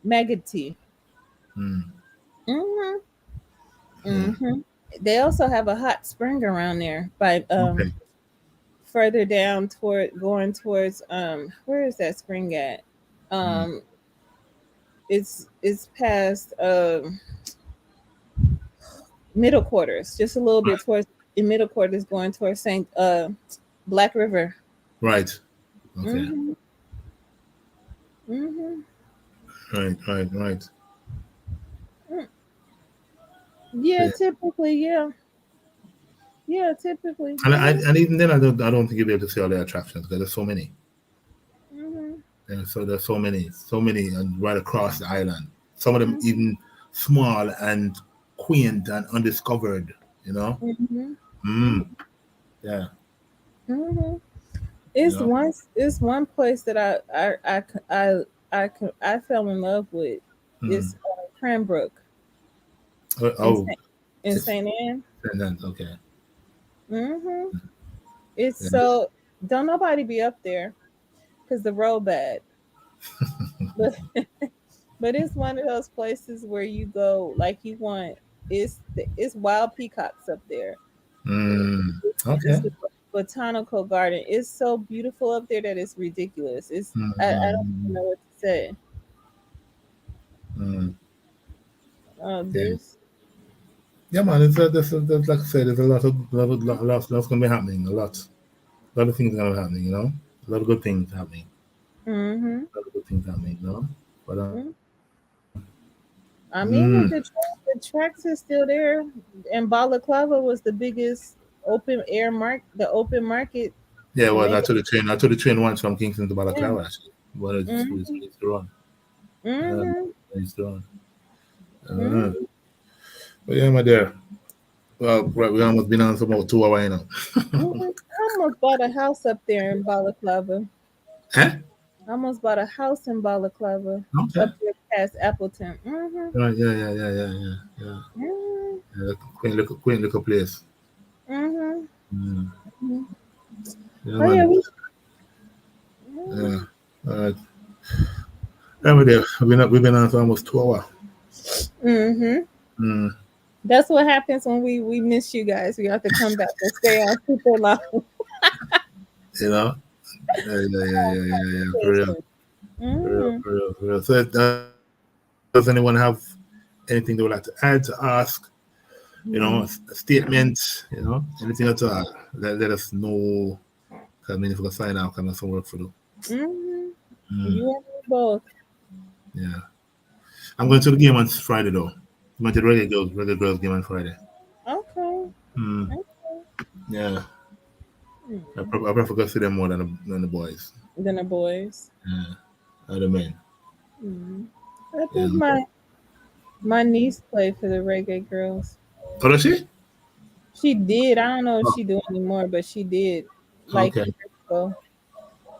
Magotty. Mm. Mhm. Mm. Mhm. They also have a hot spring around there by Okay. further down toward going towards where is that spring at? Mm. Um it's past middle quarters, just a little bit towards in middle quarters going towards Saint Black River. Right. Okay. Mhm. Mhm. Right. Right. Right. Mm. Yeah, Yeah. typically, yeah. Yeah, typically. And even then, I don't think you'll be able to see all the attractions because there's so many. Mhm. And so there's so many, and right across the island. Some of them Mhm. even small and quaint and undiscovered. You know. Mhm. Mm. Yeah. Mhm. You It's know. one place that I fell in love with. Mm. It's Cranbrook Oh, in oh, in it's Saint Anne. and then okay. Mm-hmm. It's Yeah. so don't nobody be up there because the road bad. But but it's one of those places where you go like you want. It's wild peacocks up there. It's Okay. a botanical garden. It's so beautiful up there that it's ridiculous. I don't even Mm, know what to say. mm, yeah. There's Yeah, man. There's like I said, there's a lot going to be happening. A lot of things going to be happening. A lot of good things happening. mm-hmm. A lot of good things happening. But Mm. I mean, the tracks is still there, and Balaclava was the biggest the open market yeah. Well, Jamaica. I took the train once from Kingston to Yeah. Balaclava actually. But Mm-hmm. it's to run. Mm-hmm. It's to run. Uh, Mm-hmm. but yeah, my dear. Well, right, we almost been on for about 2 hours now. Mm-hmm. I almost bought a house up there in Balaclava. Huh? I almost bought a house in Balaclava Okay. up there past Appleton. Mm-hmm. Right, yeah. Mm-hmm. Yeah, quaint little place. Mm-hmm. Mm. Mm-hmm. Yeah, Oh yeah, man. mm-hmm. Yeah. All right. Every day we've been on for almost 2 hours. Mm-hmm. Mm. That's what happens when we miss you guys. We have to come back and stay on super long. You know. Yeah. For real. Mm-hmm. For real. So, does anyone have anything they would like to add to ask? A statement. Anything at all. Let us know. Because I mean, if we can sign out, can have some work for you. Mm-hmm. Mm. You and me both. Yeah. I'm going to the game on Friday though. I'm going to the Reggae Girls game on Friday. Okay. Mm. Okay. Yeah. Mm. I prefer to see them more than the boys. Then the boys. Yeah. Or the men. Mm. I Yeah. think my niece played for the Reggae Girls. Oh, does she? She did. I don't know if Oh, she do anymore, but she did like okay. years ago.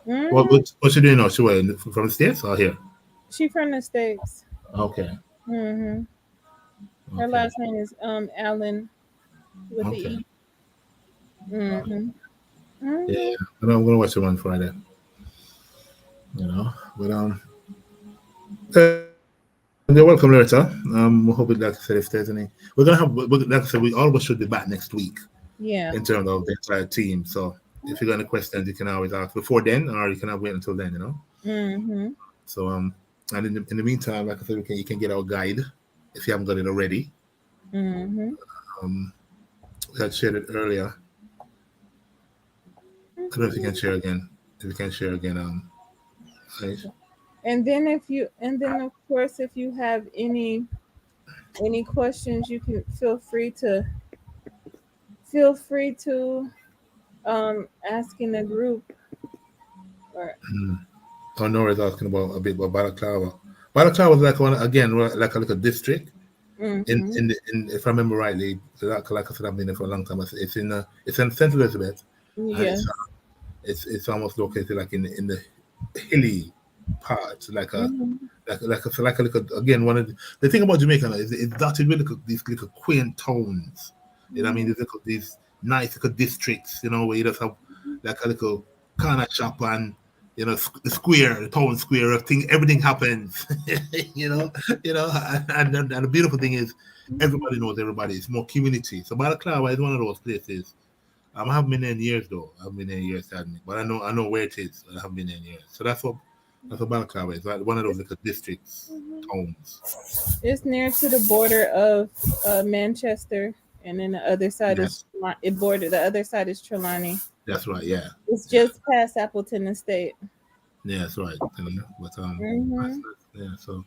What Mm-hmm. what what's she doing now? She went from the States or here? She from the States. Okay. Mm-hmm. Her Okay. last name is Allen with the Okay. E. Mm-hmm. Yeah. Mm-hmm. I'm gonna watch it on Friday. But you're welcome, Loretta. We hope it, like I said, if there's any, like I said, we always should be back next week Yeah. in terms of the entire team. So if you got any questions, you can always ask before then, or you can wait until then. Mm-hmm. So and in the meantime, like I said, you can get our guide if you haven't got it already. Mm-hmm. Um, we had shared it earlier. I don't know if you can share again. If you can share again, right? And then of course if you have any questions you can feel free to ask in the group or Oh, Nora's asking about a bit about Balaclava. Balaclava was like one again, like a little district. mm-hmm. If I remember rightly, like I said, I've been there for a long time. It's in Saint Elizabeth, and Yes. it's almost located like in the hilly part, Mm-hmm. like a little again. One of the thing about Jamaica is it's dotted with these little quaint towns. You know what I mean? Mm-hmm. These nice little districts. Where you just have like a little corner shop and the square, the town square of thing. Everything happens. you know, and the beautiful thing is everybody knows everybody. It's more community. So Balaclava is one of those places. I haven't been there in years though. I haven't been there in years, sadly. But I know where it is. I haven't been there in years. So that's what Balaclava is. Like one of those little districts, Mm-hmm. towns. It's near to the border of Manchester, and then the other side is Yes, the other side is Trelawney. that's right. Yeah, It's yeah, just past Appleton Estate. yeah. That's right. But Mm-hmm. yeah. So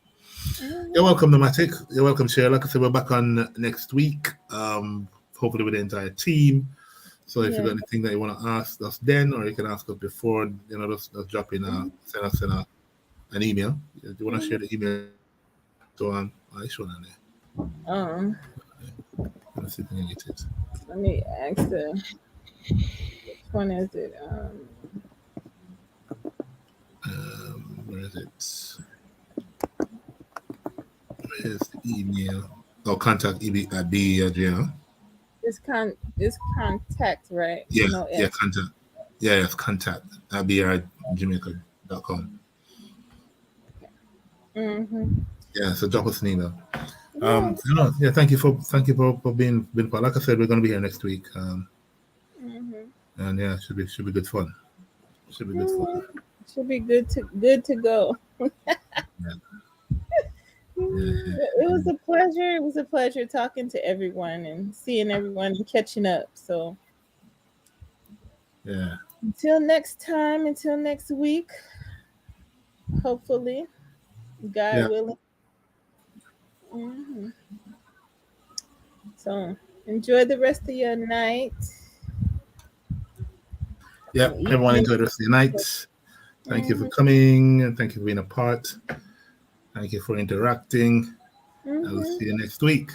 you're Mm-hmm. welcome, Nomatic. You're welcome, Share. Like I said, we're back on next week. Hopefully with the entire team. So if you Yeah. got anything that you want to ask us then, or you can ask us before, just drop in, send us an email. If you want to share the email, so I show on there. Um, Let's see if we can get it. Let me ask which one is it? Where is it? Where's the email? Oh, contact EB at the Adriana. It's contact, right? Yeah, No yeah, S. contact. Yeah, it's contact. That'll be our Jamaica.com. Mm-hmm. Yeah, so drop us an email. Yeah. Yeah, thank you for being part. Like I said, we're gonna be here next week. Mm-hmm. And yeah, should be good fun. Should be good fun. Yeah. Should be good to go. Yeah, yeah, It was a pleasure. It was a pleasure talking to everyone and seeing everyone and catching up. So yeah. until next time, until next week, hopefully, God Yeah. willing. Hmm. So enjoy the rest of your night Yep. and Everyone evening. enjoy the rest of your night. Thank you for Hmm. coming and thank you for being a part. Thank you for interacting. I will Hmm. see you next week.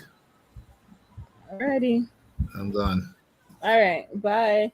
Alrighty. I'm gone. All right. Bye.